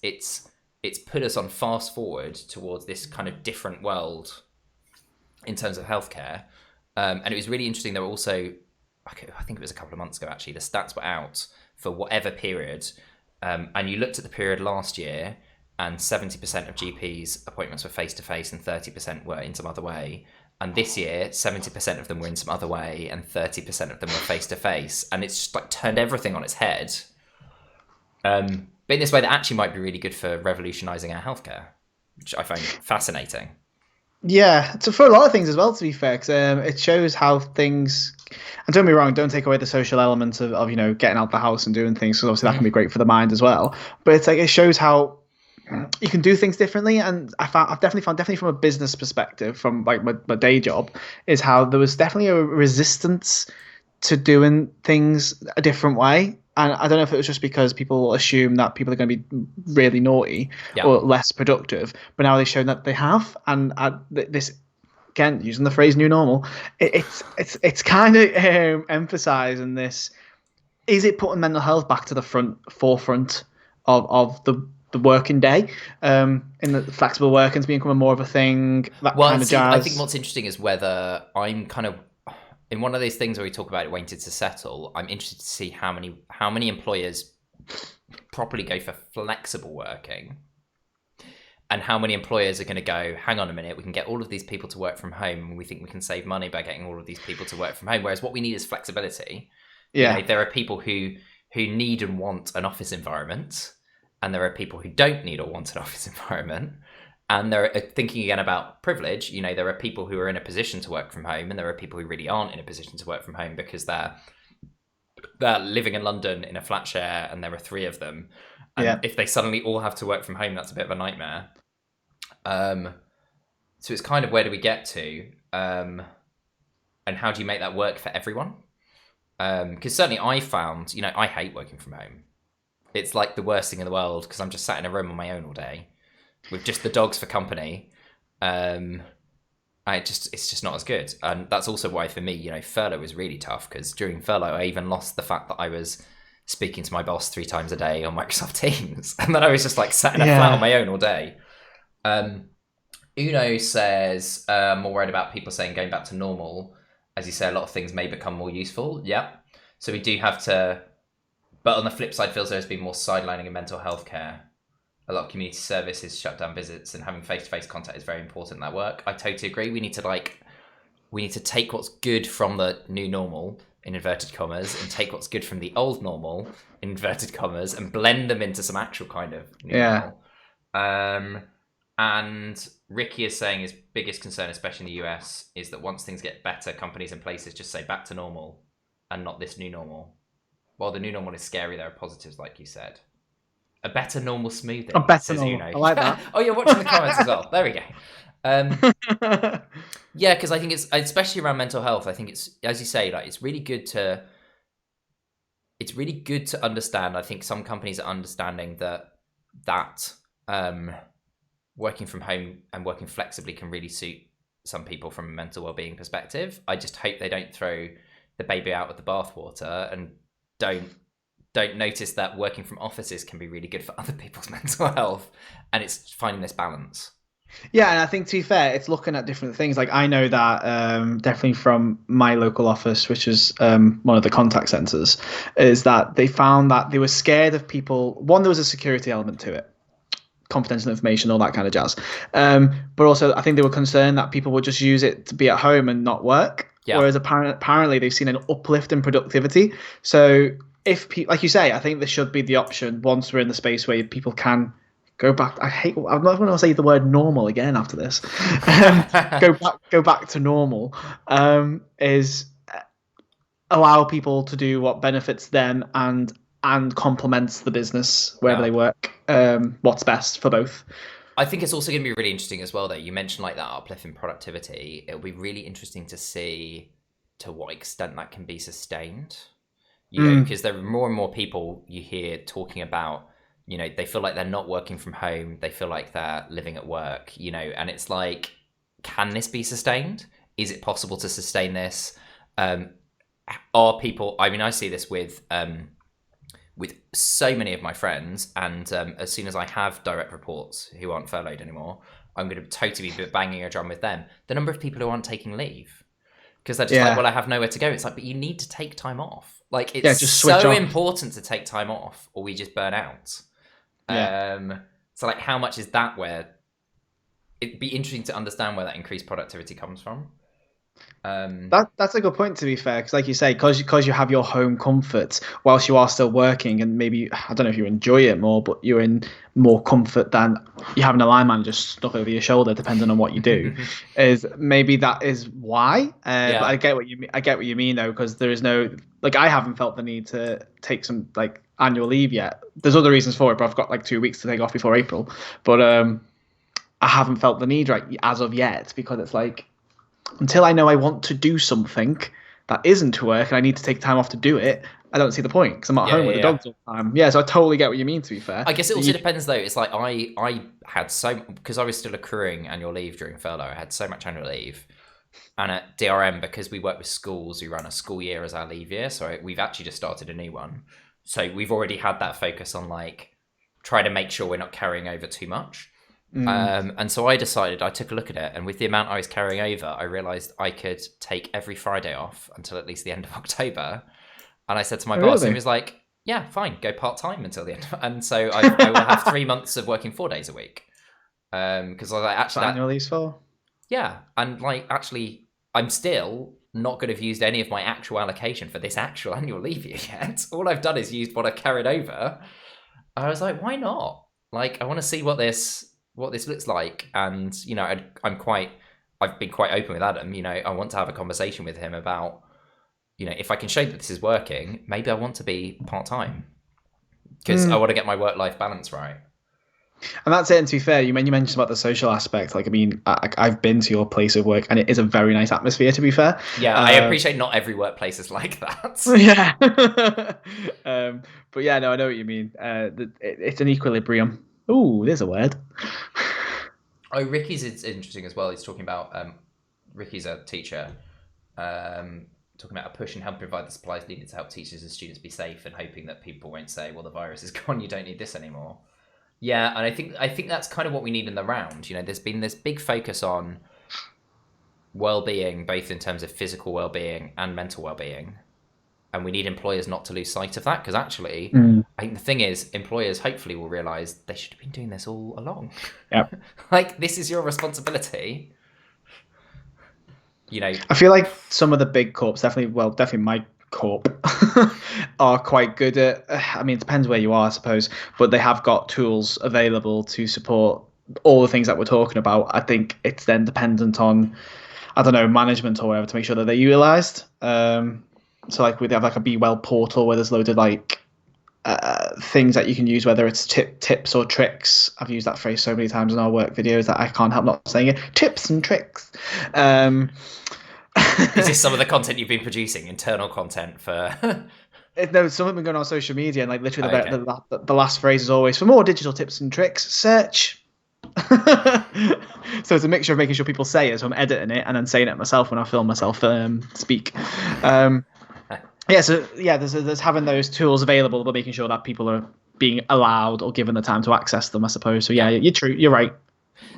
put us on fast forward towards this kind of different world in terms of healthcare. And it was really interesting. There were also, I think it was a couple of months ago actually, the stats were out for whatever period, and you looked at the period last year, and 70% of GPs appointments were face to face, and 30% were in some other way. And this year, 70% of them were in some other way, and 30% of them were face to face. And it's just like turned everything on its head. But in this way, that actually might be really good for revolutionising our healthcare, which I find fascinating. Yeah, so for a lot of things as well, to be fair, because it shows how things. And don't be wrong, don't take away the social elements of getting out the house and doing things, because obviously that can be great for the mind as well. But it's like it shows how you can do things differently, and I've definitely found, definitely from a business perspective, from like my day job, is how there was definitely a resistance to doing things a different way. And I don't know if it was just because people assume that people are going to be really naughty Yeah. or less productive, but now they've shown that they have. And this, again, using the phrase "new normal," it's kind of emphasizing this. Is it putting mental health back to the forefront of the working day? In the flexible working's becoming more of a thing. That Well, kind of see, I think jazz. what's interesting is whether I'm kind of in one of these things where we talk about it waiting to settle. I'm interested to see how many employers properly go for flexible working, and how many employers are going to go, hang on a minute, we can get all of these people to work from home, and we think we can save money by getting all of these people to work from home. Whereas what we need is flexibility. Yeah, There are people who need and want an office environment, and there are people who don't need or want an office environment. And they're thinking again about privilege. There are people who are in a position to work from home, and there are people who really aren't in a position to work from home because they're living in London in a flat share, and there are three of them. And yeah. if they suddenly all have to work from home, that's a bit of a nightmare. So it's kind of, where do we get to, and how do you make that work for everyone? Because certainly I found, I hate working from home. It's like the worst thing in the world because I'm just sat in a room on my own all day with just the dogs for company. It's just not as good. And that's also why for me, furlough was really tough, because during furlough, I even lost the fact that I was speaking to my boss 3 times a day on Microsoft Teams. And then I was just like sat in a flat on my own all day. Uno says, more worried about people saying going back to normal. As you say, a lot of things may become more useful. Yeah. So we do have to, but on the flip side, feels there's been more sidelining in mental health care. A lot of community services shut down visits, and having face-to-face contact is very important in that work. I totally agree. We need to take what's good from the new normal, in inverted commas, and take what's good from the old normal, in inverted commas, and blend them into some actual kind of new normal. And Ricky is saying his biggest concern, especially in the US, is that once things get better, companies and places just say back to normal and not this new normal. While the new normal is scary, there are positives, like you said. A better normal smoothie, A better says normal. Uno. I like that. Oh, you're watching the comments as well. There we go. Yeah, because I think it's, especially around mental health, I think it's, as you say, like it's really good to understand. I think some companies are understanding that working from home and working flexibly can really suit some people from a mental well-being perspective. I just hope they don't throw the baby out with the bathwater and don't notice that working from offices can be really good for other people's mental health, and it's finding this balance. Yeah, and I think, to be fair, it's looking at different things. Like, I know that definitely from my local office, which is one of the contact centres, is that they found that they were scared of people. One, there was a security element to it, confidential information, all that kind of jazz. But also, I think they were concerned that people would just use it to be at home and not work. Yeah. whereas apparently they've seen an uplift in productivity. So if like you say, I think there should be the option once we're in the space where people can go back. I'm not going to say the word normal again after this. Go back to normal. Is allow people to do what benefits them and complements the business wherever Yeah. they work. What's best for both. I think it's also going to be really interesting as well, though. You mentioned like that uplift in productivity. It'll be really interesting to see to what extent that can be sustained. You know, Mm, because there are more and more people you hear talking about, you know, they feel like they're not working from home. They feel like they're living at work, you know, and it's like, can this be sustained? Is it possible to sustain this? Um, are people, I mean, I see this with so many of my friends, and as soon as I have direct reports who aren't furloughed anymore, I'm going to totally be banging a drum with them. The number of people who aren't taking leave because they're just like, yeah, well, I have nowhere to go. It's like, but you need to take time off. Like, it's yeah. Just switch so off. important to take time off, or we just burn out. Yeah. So, like, how much is that? Where it'd be interesting to understand where that increased productivity comes from. That's a good point, to be fair, because like you say, because you have your home comfort whilst you are still working, and maybe I don't know if you enjoy it more, but you're in more comfort than you having a line manager stuck over your shoulder, depending on what you do. Is maybe that is why. But Yeah, I get what you mean. I get what you mean though, because there is no like I haven't felt the need to take some like annual leave yet. There's other reasons for it, but I've got like 2 weeks to take off before April. But I haven't felt the need right as of yet because it's like until I know I want to do something that isn't work and I need to take time off to do it, I don't see the point because I'm at yeah, home yeah, with the yeah. dogs all the time. Yeah, so I totally get what you mean. To be fair, I guess it also you, depends though. It's like I had so because I was still accruing annual leave during furlough. I had so much annual leave, and at DRM because we work with schools, we run a school year as our leave year. So we've actually just started a new one. So we've already had that focus on like try to make sure we're not carrying over too much. mm, And so I decided I took a look at it, and with the amount I was carrying over, I realised I could take every Friday off until at least the end of October. And I said to my oh, boss, and he really? was like, "Yeah, fine, go part time until the end." And so I will have 3 months of working 4 days a week. Because I was like, What's actually, that that annual leave for? yeah, and like actually, I'm still not going to have used any of my actual allocation for this actual annual leave year yet. All I've done is used what I carried over. I was like, why not? Like, I want to see what this looks like, and you know, I've been quite open with Adam. You know, I want to have a conversation with him about, you know, if I can show that this is working, maybe I want to be part time because I Mm. want to get my work life balance right. And that's it. And to be fair, you mentioned about the social aspect. Like, I mean, I've been to your place of work, and it is a very nice atmosphere. To be fair, Yeah, I um, appreciate not every workplace is like that. yeah. But yeah, no, I know what you mean. It's an equilibrium. Ooh, there's a word. Oh, Ricky's is interesting as well. He's talking about Ricky's a teacher, talking about a push and help provide the supplies needed to help teachers and students be safe, and hoping that people won't say, "Well, the virus is gone. You don't need this anymore." Yeah, and I think that's kind of what we need in the round. You know, there's been this big focus on well-being, both in terms of physical well-being and mental well-being, and we need employers not to lose sight of that because actually, Mm, I think the thing is, employers hopefully will realize they should have been doing this all along. yeah. Like, this is your responsibility. You know, I feel like some of the big corps, definitely my corp, are quite good at. I mean, it depends where you are, I suppose, but they have got tools available to support all the things that we're talking about. I think it's then dependent on, I don't know, management or whatever to make sure that they're utilized. So like we have like a Be Well portal where there's loads of like things that you can use, whether it's tips or tricks. I've used that phrase so many times in our work videos that I can't help not saying it. Tips and tricks. Um, is this some of the content you've been producing, internal content for? There's something been going on social media, and like literally Okay. the last phrase is always for more digital tips and tricks. Search. So it's a mixture of making sure people say it, so I'm editing it and then saying it myself when I film myself speak. Um, yeah, so yeah, there's having those tools available, but making sure that people are being allowed or given the time to access them, I suppose. So yeah, Yeah. you're true. You're right.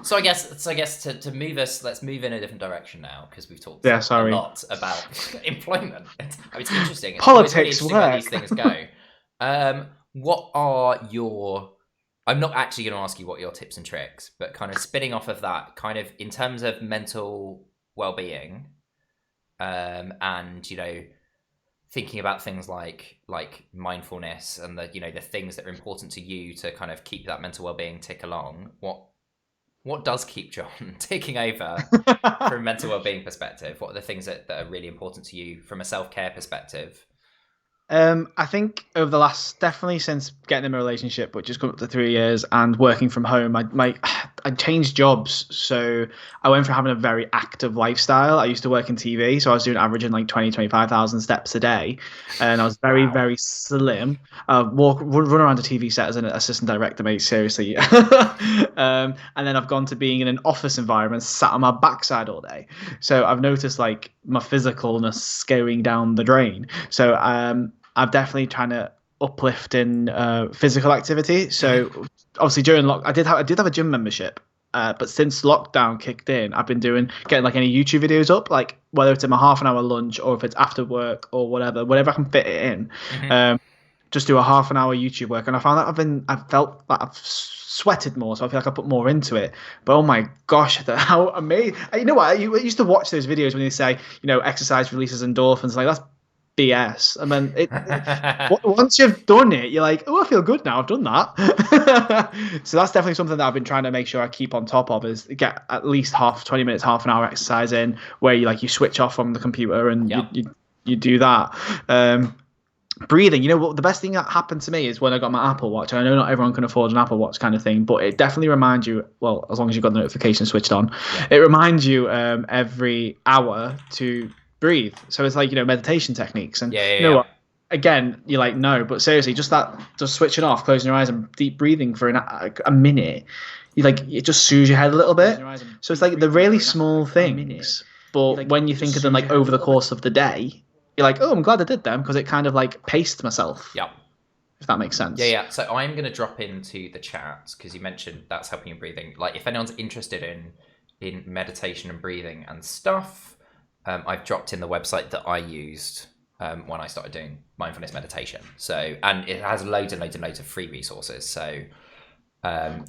So I guess to move us, let's move in a different direction now because we've talked Yeah, a sorry. lot about employment. I mean, it's interesting. It's always really Politics, interesting where these work. things go. What are your? I'm not actually going to ask you what your tips and tricks, but kind of spinning off of that, kind of in terms of mental well-being. and thinking about things like mindfulness and the things that are important to you to kind of keep that mental well-being tick along. What does keep John ticking over from a mental well-being perspective? What are the things that are really important to you from a self-care perspective? I think over the last, definitely since getting in a relationship, which has come up to 3 years, and working from home, I changed jobs. So I went from having a very active lifestyle. I used to work in TV, so I was doing averaging like 25,000 steps a day, and I was very, Wow. very slim. Run around a TV set as an assistant director, mate. Seriously. And then I've gone to being in an office environment, sat on my backside all day. So I've noticed like my physicalness going down the drain. So I'm definitely trying to uplift in physical activity. So obviously during I did have a gym membership, but since lockdown kicked in, I've been getting like any YouTube videos up, like whether it's in my half an hour lunch or if it's after work or whatever I can fit it in. Just do a half an hour YouTube work, and I found that I felt that I've sweated more, so I feel like I put more into it. But oh my gosh, how amazing! You know what? I used to watch those videos when they say, exercise releases endorphins. Like that's BS. And then once you've done it, you're like, oh, I feel good now. I've done that. So that's definitely something that I've been trying to make sure I keep on top of, is get at least 20 minutes, half an hour exercise in, where you switch off from the computer and Yep. you do that. Breathing, what the best thing that happened to me is when I got my Apple Watch. And I know not everyone can afford an Apple Watch kind of thing, but it definitely reminds you, well, as long as you've got the notification switched on, it reminds you every hour to breathe. So it's like, meditation techniques. And what? Again, you're like, no, but seriously, just switching off, closing your eyes and deep breathing for a minute, it just soothes your head a little bit. So it's like the really small things, but when you think of them like over the course of the day, you're like, oh, I'm glad I did them, because it kind of like paced myself. Yep. If that makes sense. Yeah. So I'm going to drop into the chat, because you mentioned that's helping you breathing. Like if anyone's interested in meditation and breathing and stuff, I've dropped in the website that I used when I started doing mindfulness meditation. So, and it has loads and loads and loads of free resources. So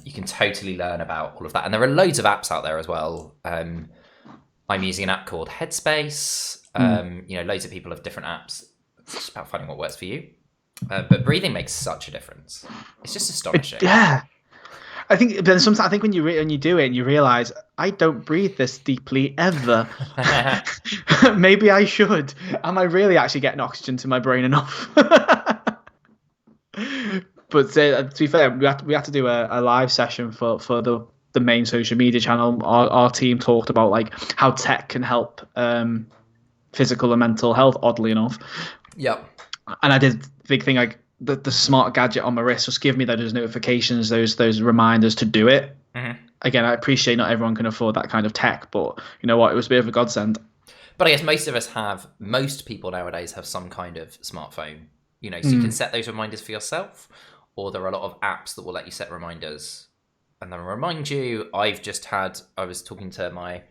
you can totally learn about all of that. And there are loads of apps out there as well. I'm using an app called Headspace. Loads of people have different apps. It's just about finding what works for you. But breathing makes such a difference. It's just astonishing. Yeah. I think, but sometimes I think when you do it and you realize I don't breathe this deeply ever. Maybe I should. Am I really actually getting oxygen to my brain enough? But to be fair, we had to do a live session for the main social media channel. Our team talked about like how tech can help physical and mental health. Oddly enough. Yep. And I did the big thing, like the smart gadget on my wrist just give me those notifications, those reminders to do it. Again, I appreciate not everyone can afford that kind of tech, but you know what, it was a bit of a godsend. But I guess most people nowadays have some kind of smartphone, so you can set those reminders for yourself, or there are a lot of apps that will let you set reminders and then remind you. I was talking to my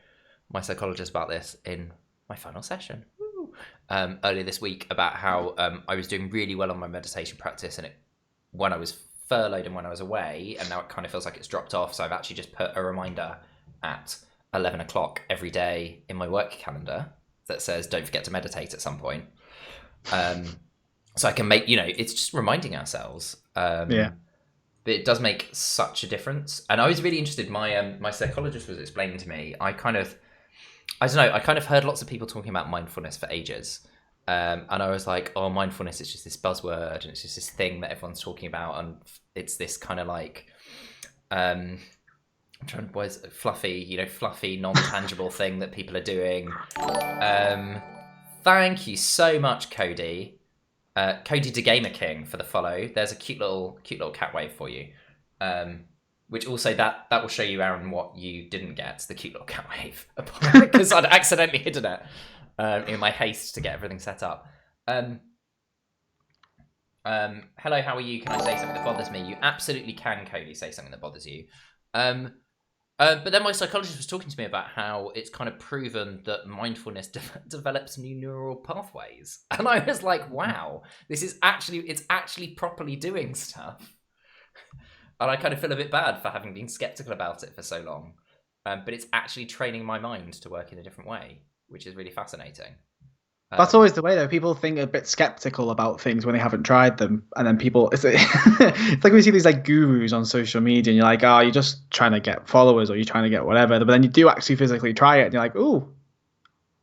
psychologist about this in my final session earlier this week, about how I was doing really well on my meditation practice when I was furloughed and when I was away, and now it kind of feels like it's dropped off. So I've actually just put a reminder at 11 o'clock every day in my work calendar that says don't forget to meditate at some point. So I can make, it's just reminding ourselves. But it does make such a difference. And I was really interested. My psychologist was explaining to me, I kind of heard lots of people talking about mindfulness for ages. And I was like, oh, mindfulness is just this buzzword, and it's just this thing that everyone's talking about. And it's this kind of like, fluffy, non-tangible thing that people are doing. Thank you so much, Cody. Cody the Gamer King, for the follow. There's a cute little cat wave for you. Which also that will show you, Aaron, what you didn't get, the cute little cat wave, because I'd accidentally hidden it in my haste to get everything set up. Hello, how are you? Can I say something that bothers me? You absolutely can, Cody, say something that bothers you. But then my psychologist was talking to me about how it's kind of proven that mindfulness develops new neural pathways, and I was like, wow, it's actually properly doing stuff. And I kind of feel a bit bad for having been skeptical about it for so long. But it's actually training my mind to work in a different way, which is really fascinating. That's always the way, though. People think a bit skeptical about things when they haven't tried them, and then it's like we see these like gurus on social media, and you're like, oh, you're just trying to get followers, or you're trying to get whatever. But then you do actually physically try it, and you're like, oh,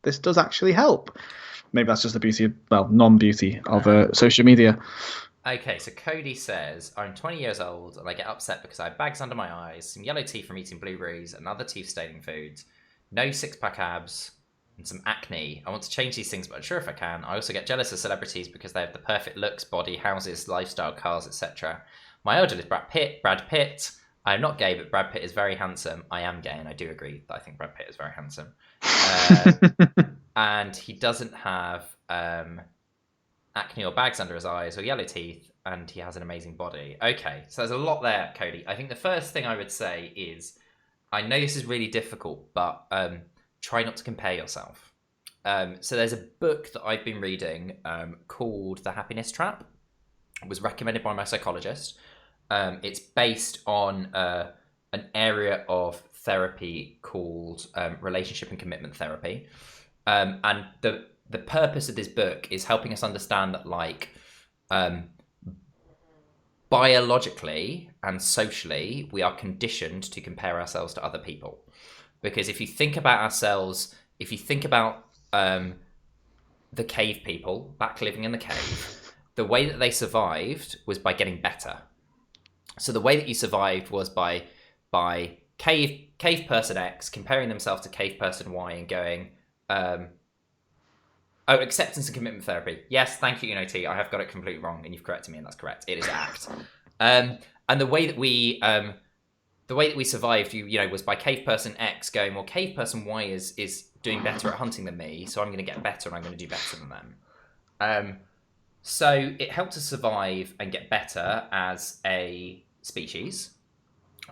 this does actually help. Maybe that's just the beauty, well, non-beauty of social media. Okay, so Cody says, I'm 20 years old and I get upset because I have bags under my eyes, some yellow teeth from eating blueberries, and other teeth staining foods, no six-pack abs, and some acne. I want to change these things, but I'm sure if I can. I also get jealous of celebrities because they have the perfect looks, body, houses, lifestyle, cars, etc. My idol is Brad Pitt. I am not gay, but Brad Pitt is very handsome. I am gay, and I do agree that I think Brad Pitt is very handsome. And he doesn't have acne or bags under his eyes or yellow teeth, and he has an amazing body. Okay, so there's a lot there, Cody. I think the first thing I would say is, I know this is really difficult, but try not to compare yourself. So there's a book that I've been reading called The Happiness Trap. It was recommended by my psychologist. It's based on an area of therapy called relationship and commitment therapy. And the purpose of this book is helping us understand that, like, biologically and socially, we are conditioned to compare ourselves to other people. Because if you think about ourselves, if you think about the cave people back living in the cave, the way that they survived was by getting better. So the way that you survived was by cave person X comparing themselves to cave person Y and going, acceptance and commitment therapy. Yes, thank you, T. I have got it completely wrong, and you've corrected me, and that's correct. It is ACT. And the way that we survived, was by cave person X going, well, cave person Y is doing better at hunting than me, so I'm going to get better and I'm going to do better than them. So it helped us survive and get better as a species,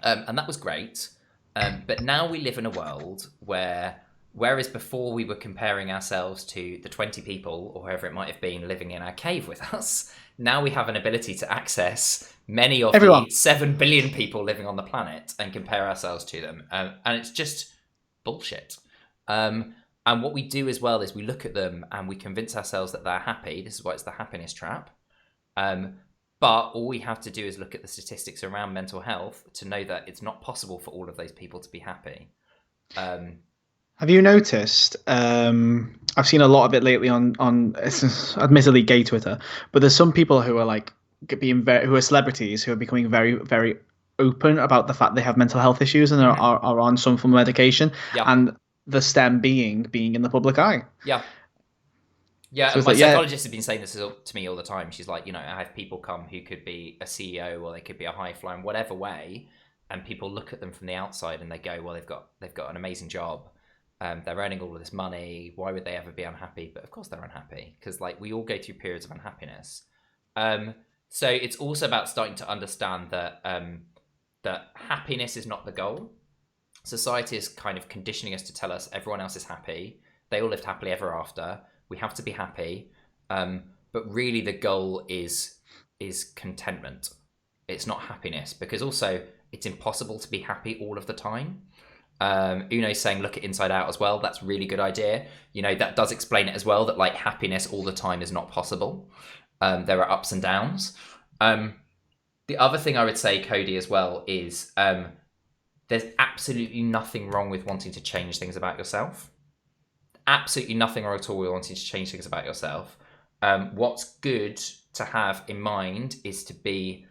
and that was great. But now we live in a world whereas before we were comparing ourselves to the 20 people or whoever it might have been living in our cave with us, now we have an ability to access many of the 7 billion people living on the planet and compare ourselves to them. And it's just bullshit. And what we do as well is we look at them and we convince ourselves that they're happy. This is why it's the happiness trap. But all we have to do is look at the statistics around mental health to know that it's not possible for all of those people to be happy. Have you noticed? I've seen a lot of it lately on admittedly gay Twitter, but there's some people who are like who are celebrities who are becoming very, very open about the fact they have mental health issues and are on some form of medication, and the stem being in the public eye. Yeah. Yeah, so and my psychologist has been saying this to me all the time. She's like, I have people come who could be a CEO or they could be a high flyer in whatever way, and people look at them from the outside and they go, well, they've got an amazing job. They're earning all of this money. Why would they ever be unhappy? But of course they're unhappy, because like we all go through periods of unhappiness. So it's also about starting to understand that that happiness is not the goal. Society is kind of conditioning us to tell us everyone else is happy. They all lived happily ever after. We have to be happy. But really the goal is contentment. It's not happiness, because also it's impossible to be happy all of the time. Uno's saying look at Inside Out as well. That's a really good idea. That does explain it as well, that like happiness all the time is not possible. There are ups and downs. The other thing I would say, Cody, as well is there's absolutely nothing wrong with wanting to change things about yourself. Absolutely nothing wrong at all with wanting to change things about yourself. What's good to have in mind is to be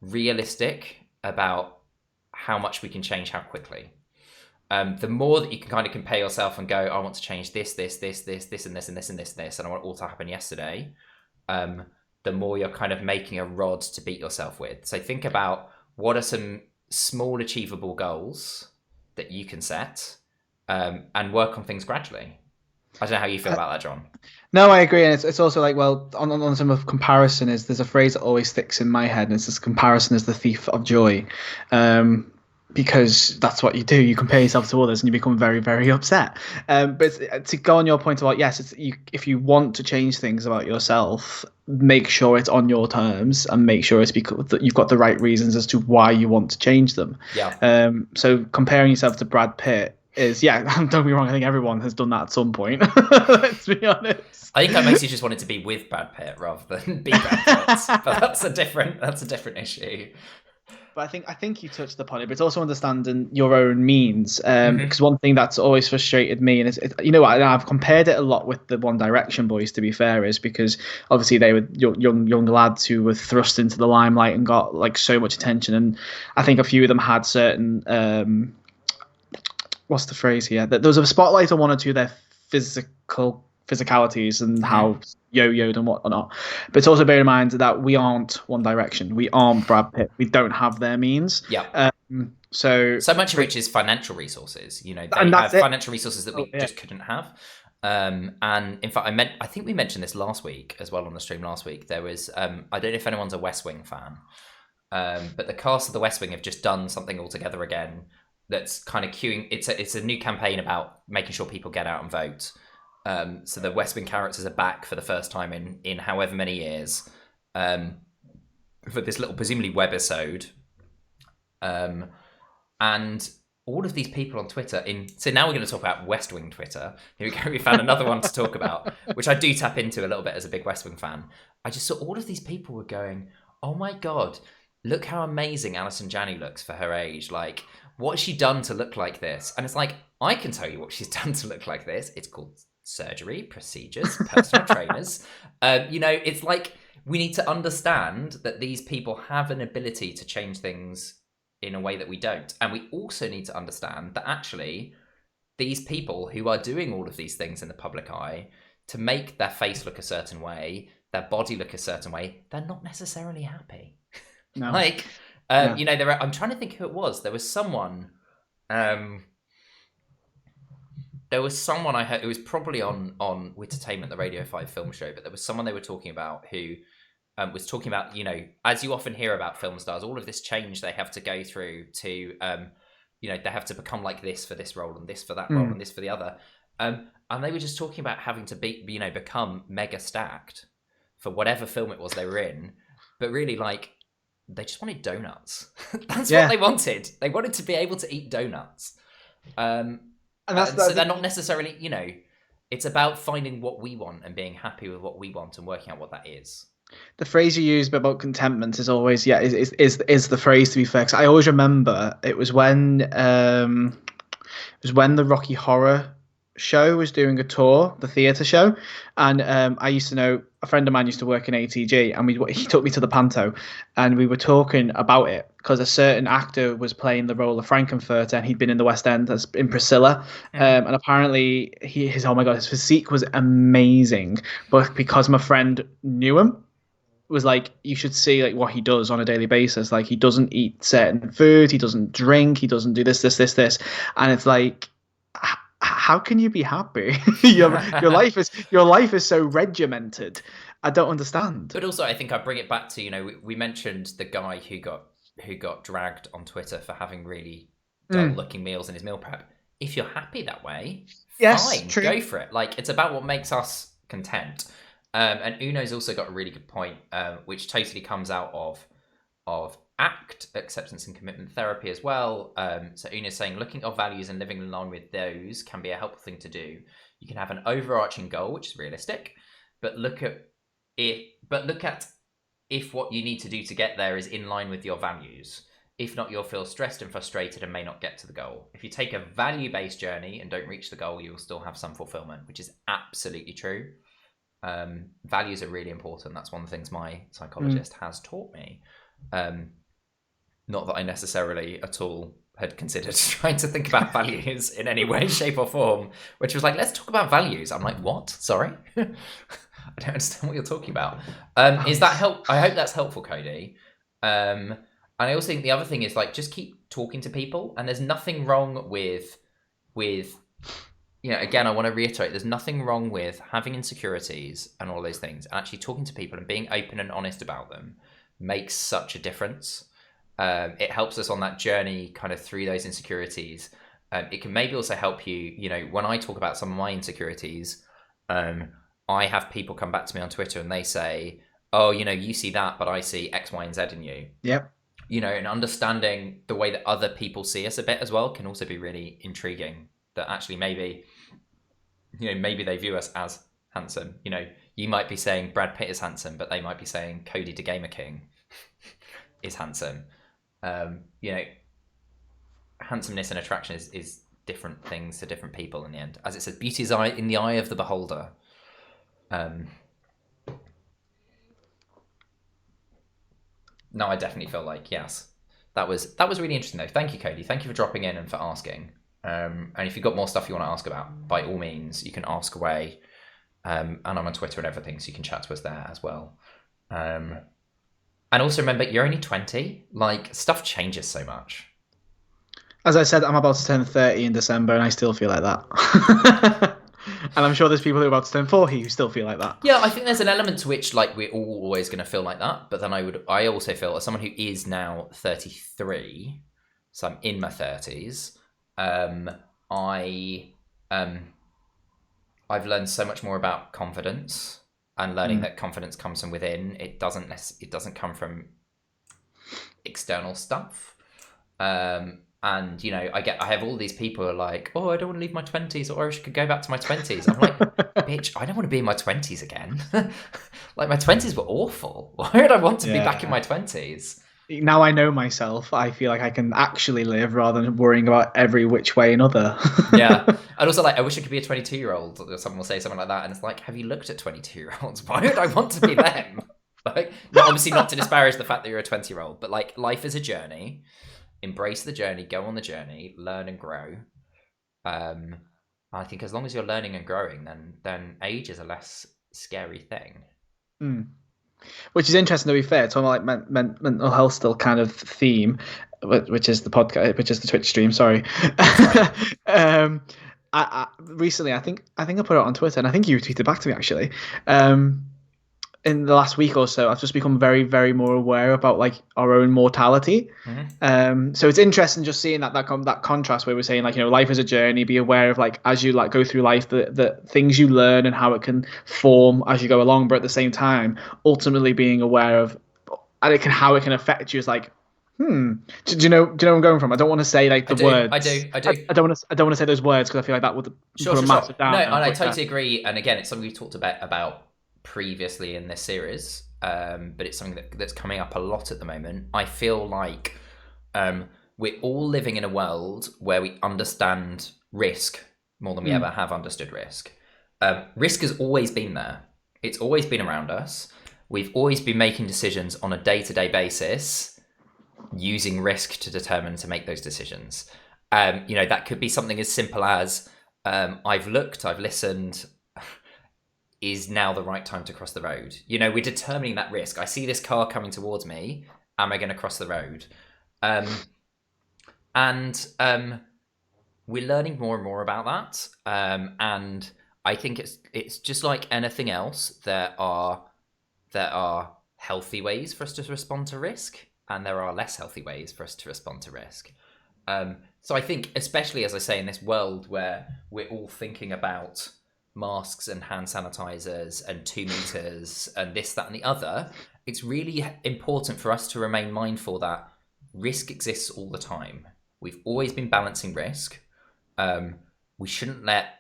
realistic about how much we can change, how quickly. The more that you can kind of compare yourself and go, I want to change this, and this, and this, and this, and this, and I want it all to happen yesterday, the more you're kind of making a rod to beat yourself with. So think about what are some small achievable goals that you can set, and work on things gradually. I don't know how you feel about that, John. No, I agree, and it's also like, well, on some of comparison there's a phrase that always sticks in my head, and it's this: comparison is the thief of joy. Because that's what you do. You compare yourself to others and you become very, very upset. But to go on your point about, yes, if you want to change things about yourself, make sure it's on your terms and make sure it's because that you've got the right reasons as to why you want to change them. Yeah. So comparing yourself to Brad Pitt is, yeah, don't get me wrong, I think everyone has done that at some point. Let's be honest. I think I mostly just wanted to be with Brad Pitt rather than be Brad Pitt, but that's a different issue. But I think you touched upon it, but it's also understanding your own means. Hmm. Because one thing that's always frustrated me, and you know, I've compared it a lot with the One Direction boys. To be fair, is because obviously they were young lads who were thrust into the limelight and got like so much attention, and I think a few of them had certain what's the phrase here? That there was a spotlight on one or two of their physicalities and Hmm. how yo-yoed and whatnot. But it's also bear in mind that we aren't One Direction. We aren't Brad Pitt. We don't have their means. Yeah. So So much of which is financial resources. You know, they and that's have it. financial resources that Oh, we yeah. just couldn't have. And in fact, I think we mentioned this last week as well on the stream last week. There was, I don't know if anyone's a West Wing fan, but the cast of the West Wing have just done something altogether again. That's kind of queuing. It's a new campaign about making sure people get out and vote. So the West Wing characters are back for the first time in however many years, um, for this little presumably webisode. And all of these people on Twitter so now we're going to talk about West Wing Twitter. Here we go. We found another one to talk about, which I do tap into a little bit as a big West Wing fan. I just saw all of these people were going, "Oh my god, look how amazing Alison Janney looks for her age. Like, what has she done to look like this?" And it's like, I can tell you what she's done to look like this. It's called surgery, procedures, personal trainers. It's like we need to understand that these people have an ability to change things in a way that we don't. And we also need to understand that actually these people who are doing all of these things in the public eye to make their face look a certain way, their body look a certain way, they're not necessarily happy. No. Like, No. I'm trying to think who it was. There was someone, I heard, it was probably on Wittertainment, the Radio 5 film show, but there was someone they were talking about who was talking about, as you often hear about film stars, all of this change they have to go through to, they have to become like this for this role and this for that role and this for the other. And they were just talking about having to become mega stacked for whatever film it was they were in. But really, like, they just wanted donuts. That's what they wanted. They wanted to be able to eat donuts. So they're not necessarily, it's about finding what we want and being happy with what we want and working out what that is. The phrase you use about contentment is always is the phrase, to be fair. 'Cause I always remember it was when the Rocky Horror show was doing a tour, the theatre show, and I used to know a friend of mine used to work in ATG, and he took me to the panto, and we were talking about it because a certain actor was playing the role of Frankenfurter, and he'd been in the West End as in Priscilla, and apparently his oh my god, his physique was amazing, but because my friend knew him, was like, you should see like what he does on a daily basis. Like, he doesn't eat certain food, he doesn't drink, he doesn't do this, and it's like, how can you be happy? your life is so regimented. I don't understand. But also, I think I bring it back to, we mentioned the guy who got dragged on Twitter for having really dull looking meals in his meal prep. If you're happy that way, Yes, fine, true. go for it. Like, it's about what makes us content. And Uno's also got a really good point, which totally comes out of ACT, acceptance and commitment therapy, as well. So Uno's saying looking at values and living in line with those can be a helpful thing to do. You can have an overarching goal, which is realistic, but look at if what you need to do to get there is in line with your values. If not, you'll feel stressed and frustrated and may not get to the goal. If you take a value-based journey and don't reach the goal, you'll still have some fulfillment, which is absolutely true. Values are really important. That's one of the things my psychologist has taught me. Not that I necessarily at all had considered trying to think about values in any way, shape, or form, which was like, let's talk about values. I'm like, what? Sorry? I don't understand what you're talking about. Is that help? I hope that's helpful, Cody. And I also think the other thing is, like, just keep talking to people, and there's nothing wrong with again, I want to reiterate, there's nothing wrong with having insecurities and all those things, and actually talking to people and being open and honest about them makes such a difference. It helps us on that journey kind of through those insecurities. It can maybe also help you, when I talk about some of my insecurities, I have people come back to me on Twitter and they say, oh, you see that, but I see X, Y, and Z in you. Yep. And understanding the way that other people see us a bit as well can also be really intriguing. that actually maybe, maybe they view us as handsome. You might be saying Brad Pitt is handsome, but they might be saying Cody the Gamer King is handsome. Handsomeness and attraction is different things to different people in the end. As it says, beauty is in the eye of the beholder. No, I definitely feel like, yes, that was really interesting though. Thank you, Cody. Thank you for dropping in and for asking. And if you've got more stuff you want to ask about, by all means, you can ask away. And I'm on Twitter and everything, so you can chat to us there as well. And also remember, you're only 20. Like, stuff changes so much. As I said, I'm about to turn 30 in December, and I still feel like that. And I'm sure there's people who are about to turn 40 who still feel like that. Yeah, I think there's an element to which, like, we're all always going to feel like that. But then I also feel, as someone who is now 33, so I'm in my 30s, I've learned so much more about confidence and learning that confidence comes from within. It doesn't come from external stuff. And I have all these people who are like, oh, I don't want to leave my 20s, or I could go back to my 20s. I'm like, bitch, I don't want to be in my 20s again. Like, my 20s were awful. Why would I want to be back in my 20s? Now I know myself, I feel like I can actually live rather than worrying about every which way another. Yeah. And also, like, I wish I could be a 22-year-old, or someone will say something like that, and it's like, have you looked at 22-year-olds? Why would I want to be them? Like, obviously not to disparage the fact that you're a 20-year-old, but, like, life is a journey. Embrace the journey, go on the journey, learn and grow. I think as long as you're learning and growing, then age is a less scary thing. Which is interesting, to be fair. Talking about like mental health still kind of theme, which is the podcast, which is the Twitch stream. Sorry. I recently, I think I put it on Twitter, and I think you tweeted back to me actually. In the last week or so, I've just become very, very more aware about like our own mortality. So it's interesting just seeing that contrast where we're saying like, life is a journey. Be aware of like, as you like go through life, the things you learn and how it can form as you go along. But at the same time, ultimately being aware of how it can affect you is like, do you know where I'm going from? I don't want to say like words. I do. I don't want to say those words because I feel like that would put a massive down. No, and I totally agree. And again, it's something we've talked about previously in this series, but it's something that's coming up a lot at the moment. I feel like we're all living in a world where we understand risk more than we ever have understood risk. Risk has always been there. It's always been around us. We've always been making decisions on a day-to-day basis using risk to determine to make those decisions. That could be something as simple as I've listened, is now the right time to cross the road? We're determining that risk. I see this car coming towards me. Am I going to cross the road? And we're learning more and more about that. And I think it's just like anything else. There are healthy ways for us to respond to risk, and there are less healthy ways for us to respond to risk. So I think, especially as I say, in this world where we're all thinking about masks and hand sanitizers and 2 meters and this, that, and the other, it's really important for us to remain mindful that risk exists all the time. We've always been balancing risk. We shouldn't let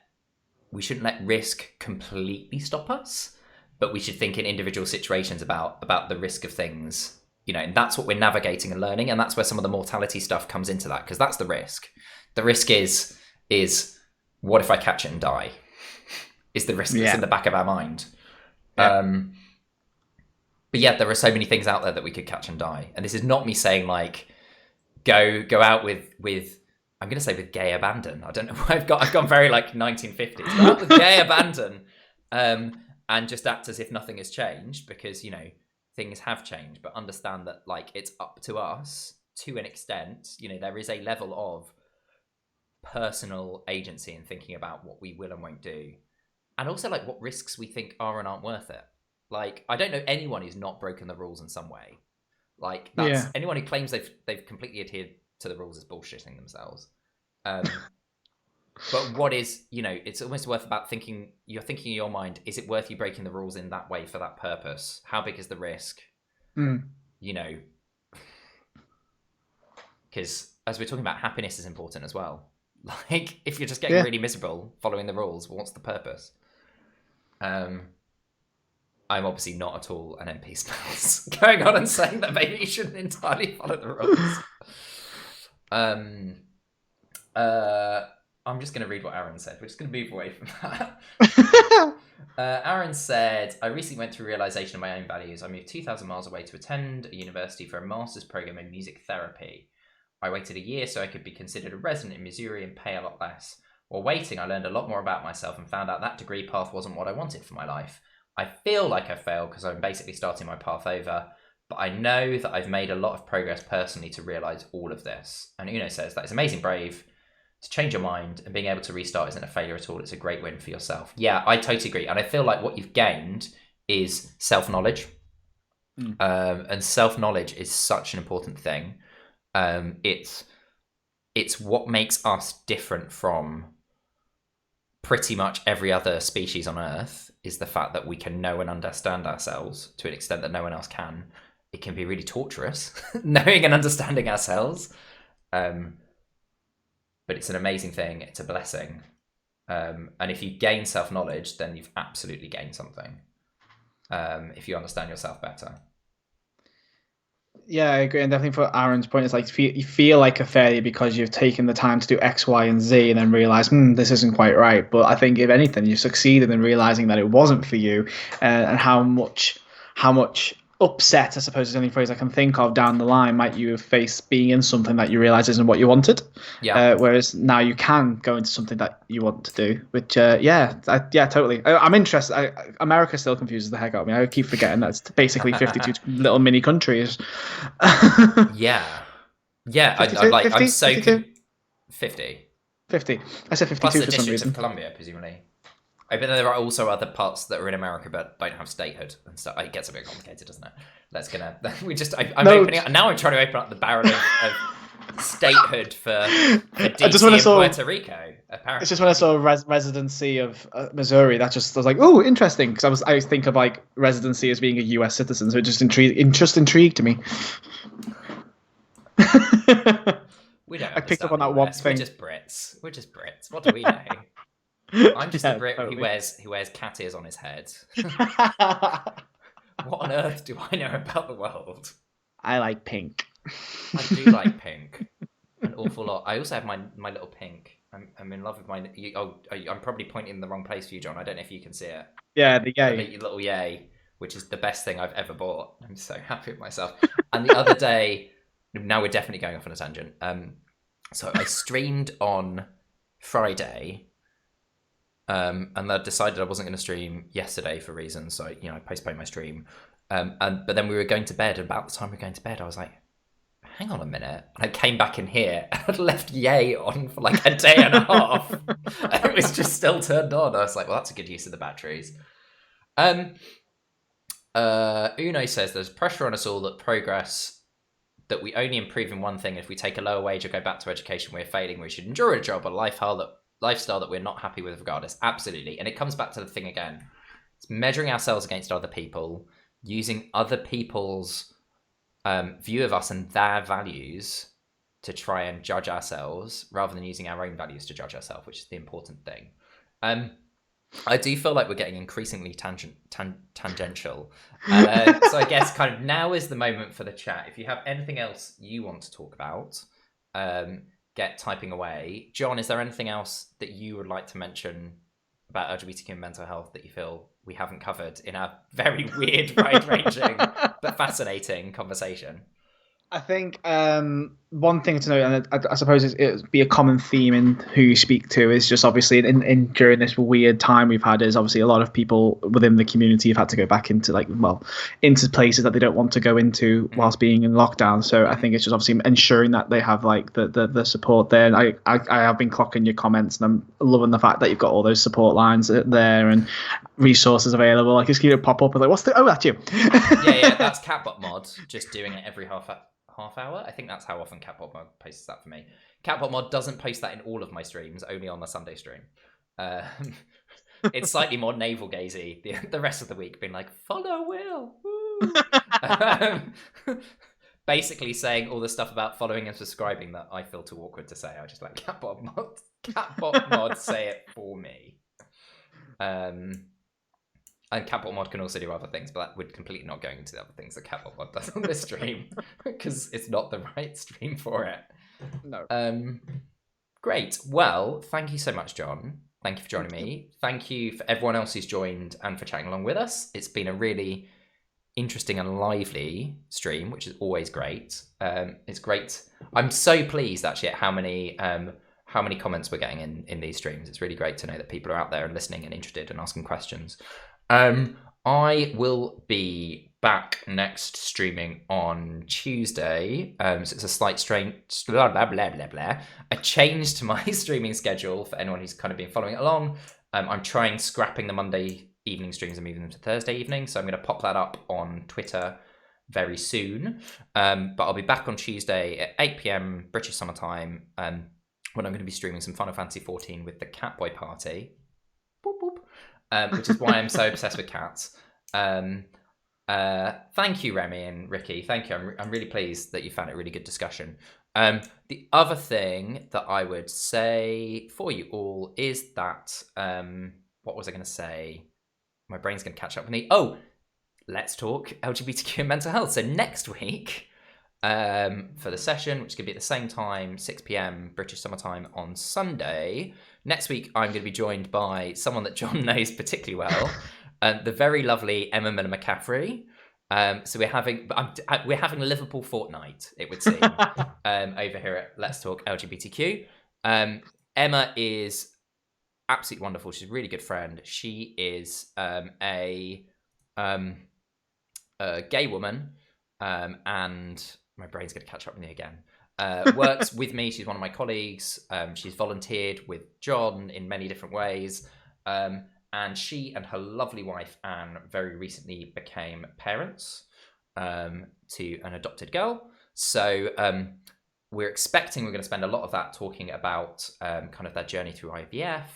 risk completely stop us, but we should think in individual situations about the risk of things, and that's what we're navigating and learning, and that's where some of the mortality stuff comes into that, because that's the risk. The risk is what if I catch it and die? Is the risk that's in the back of our mind. But yeah, there are so many things out there that we could catch and die. And this is not me saying like go out with I'm going to say with gay abandon. I don't know why I've gone very like 1950s. Go out with gay abandon, and just act as if nothing has changed, because things have changed. But understand that like it's up to us to an extent. There is a level of personal agency in thinking about what we will and won't do. And also, like, what risks we think are and aren't worth it. Like, I don't know anyone who's not broken the rules in some way. Like, anyone who claims they've completely adhered to the rules is bullshitting themselves. But what is, it's almost worth about thinking. You're thinking in your mind: is it worth you breaking the rules in that way for that purpose? How big is the risk? Because as we're talking about, happiness is important as well. Like, if you're just getting really miserable following the rules, what's the purpose? I'm obviously not at all an MP spouse going on and saying that maybe you shouldn't entirely follow the rules. I'm just going to read what Aaron said. We're just going to move away from that. Aaron said, I recently went through realization of my own values. I moved 2,000 miles away to attend a university for a master's program in music therapy. I waited a year so I could be considered a resident in Missouri and pay a lot less. While waiting, I learned a lot more about myself and found out that degree path wasn't what I wanted for my life. I feel like I failed because I'm basically starting my path over, but I know that I've made a lot of progress personally to realize all of this. And Uno says that it's amazing brave to change your mind, and being able to restart isn't a failure at all. It's a great win for yourself. Yeah, I totally agree. And I feel like what you've gained is self-knowledge. And self-knowledge is such an important thing. It's what makes us different from pretty much every other species on Earth, is the fact that we can know and understand ourselves to an extent that no one else can. It can be really torturous, knowing and understanding ourselves. But it's an amazing thing. It's a blessing. And if you gain self-knowledge, then you've absolutely gained something. If you understand yourself better. Yeah, I agree. And definitely for Aaron's point, it's like you feel like a failure because you've taken the time to do X, Y, and Z and then realize, this isn't quite right. But I think if anything, you succeeded in realizing that it wasn't for you, and how much upset, I suppose is the only phrase I can think of, down the line might you have faced being in something that you realize isn't what you wanted. Yeah. Whereas now you can go into something that you want to do, which, totally. I'm interested. America still confuses the heck out of me. I keep forgetting that it's basically 52 little mini countries. Yeah. Yeah. 52, I'm 50, so 52? 50. 50. I said 52 Plus the for some District reason. of Columbia, presumably. But there are also other parts that are in America but don't have statehood and stuff. It gets a bit complicated, doesn't it? Now I'm trying to open up the barrel of statehood for DC and Puerto Rico. Apparently, it's just when I saw residency of Missouri, I was like, oh, interesting, because I think of like residency as being a U.S. citizen, so it just intrigued me. We don't. I picked up on that one thing. We're just Brits. What do we know? I'm just a Brit totally. who wears cat ears on his head. What on earth do I know about the world? I like pink. I do like pink an awful lot. I also have my little pink. I'm in love with my. I'm probably pointing in the wrong place for you, John. I don't know if you can see it. Yeah, the yay. The little yay, which is the best thing I've ever bought. I'm so happy with myself. And the other day, now we're definitely going off on a tangent. So I streamed on Friday. And I decided I wasn't going to stream yesterday for reasons, so I postponed my stream. But then we were going to bed, and about the time we were going to bed, I was like, hang on a minute. And I came back in here and I'd left Yay on for like a day and a half. And it was just still turned on. I was like, well, that's a good use of the batteries. Uno says there's pressure on us all that we only improve in one thing. If we take a lower wage or go back to education, we're failing. We should endure a job or lifestyle that we're not happy with regardless. Absolutely. And it comes back to the thing again. It's measuring ourselves against other people, using other people's view of us and their values to try and judge ourselves rather than using our own values to judge ourselves, which is the important thing. I do feel like we're getting increasingly tangential. So I guess kind of now is the moment for the chat. If you have anything else you want to talk about, get typing away. John, is there anything else that you would like to mention about LGBTQ and mental health that you feel we haven't covered in our very weird, wide-ranging but fascinating conversation? I think one thing to note, and I suppose it'd be a common theme in who you speak to, is just obviously in during this weird time we've had, is obviously a lot of people within the community have had to go back into into places that they don't want to go into whilst being in lockdown. So I think it's just obviously ensuring that they have like the support there. And I have been clocking your comments, and I'm loving the fact that you've got all those support lines there and resources available. Like just keep it pop up and like, that's you. yeah, that's Catbot Mod just doing it every half hour. I think that's how often Catbot Mod posts that for me. Catbot Mod doesn't post that in all of my streams, only on the Sunday stream. It's slightly more navel gazy the rest of the week, being like, follow Will. But basically saying all the stuff about following and subscribing that I feel too awkward to say. I just like Catbot mod say it for me. And Catbot mod can also do other things, but that would completely not go into the other things that Catbot mod does on this stream because it's not the right stream for it. No. Great. Well, thank you so much, John. Thank you for joining me. Thank you for everyone else who's joined and for chatting along with us. It's been a really interesting and lively stream, which is always great. It's great. I'm so pleased actually at how many comments we're getting in these streams. It's really great to know that people are out there and listening and interested and asking questions. I will be back next streaming on Tuesday. So it's a slight a change to my streaming schedule for anyone who's kind of been following it along. I'm trying scrapping the Monday evening streams and moving them to Thursday evening. So I'm going to pop that up on Twitter very soon. But I'll be back on Tuesday at 8 p.m. British Summer Time when I'm going to be streaming some Final Fantasy XIV with the Catboy Party. Boop, boop. Which is why I'm so obsessed with cats. Thank you, Remy and Ricky. Thank you. I'm really pleased that you found it a really good discussion. The other thing that I would say for you all is that, what was I going to say? My brain's going to catch up with me. Oh, let's talk LGBTQ and mental health. So next week, for the session, which is going to be at the same time, 6 p.m. British Summer Time on Sunday. Next week, I'm going to be joined by someone that John knows particularly well, the very lovely Emma Miller McCaffrey. So we're having a Liverpool fortnight, it would seem, over here at Let's Talk LGBTQ. Emma is absolutely wonderful. She's a really good friend. She is a gay woman, and my brain's going to catch up with me again. Works with me. She's one of my colleagues. She's volunteered with John in many different ways. And she and her lovely wife, Anne, very recently became parents to an adopted girl. So we're going to spend a lot of that talking about kind of their journey through IVF,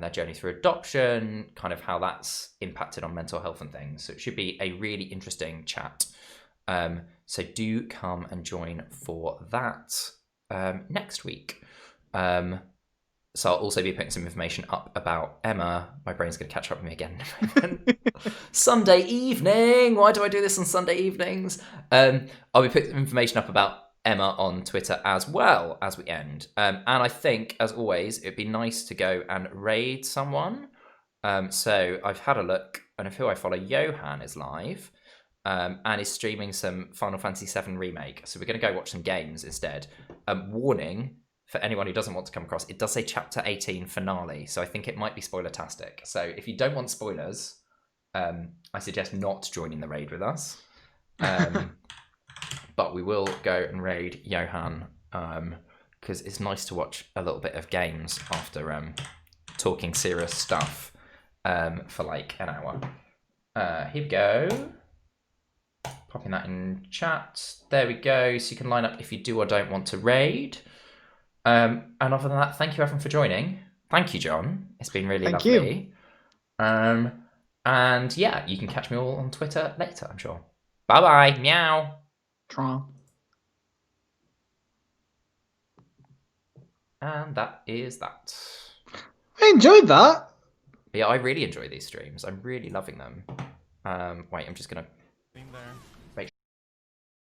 their journey through adoption, kind of how that's impacted on mental health and things. So it should be a really interesting chat. So do come and join for that next week. So I'll also be putting some information up about Emma. My brain's going to catch up with me again. Sunday evening. Why do I do this on Sunday evenings? I'll be putting some information up about Emma on Twitter as well as we end. And I think, as always, it'd be nice to go and raid someone. So I've had a look, and of who I follow, Johan is live. And is streaming some Final Fantasy VII Remake. So we're going to go watch some games instead. Warning, for anyone who doesn't want to come across, it does say Chapter 18 finale, so I think it might be spoiler-tastic. So if you don't want spoilers, I suggest not joining the raid with us. But we will go and raid Johan, because it's nice to watch a little bit of games after talking serious stuff for like an hour. Here we go. Popping that in chat. There we go. So you can line up if you do or don't want to raid. And other than that, thank you everyone for joining. Thank you, John. It's been really lovely. And yeah, you can catch me all on Twitter later, I'm sure. Bye-bye. Meow. Tron. And that is that. I enjoyed that. Yeah, I really enjoy these streams. I'm really loving them. Wait, I'm just going to... There.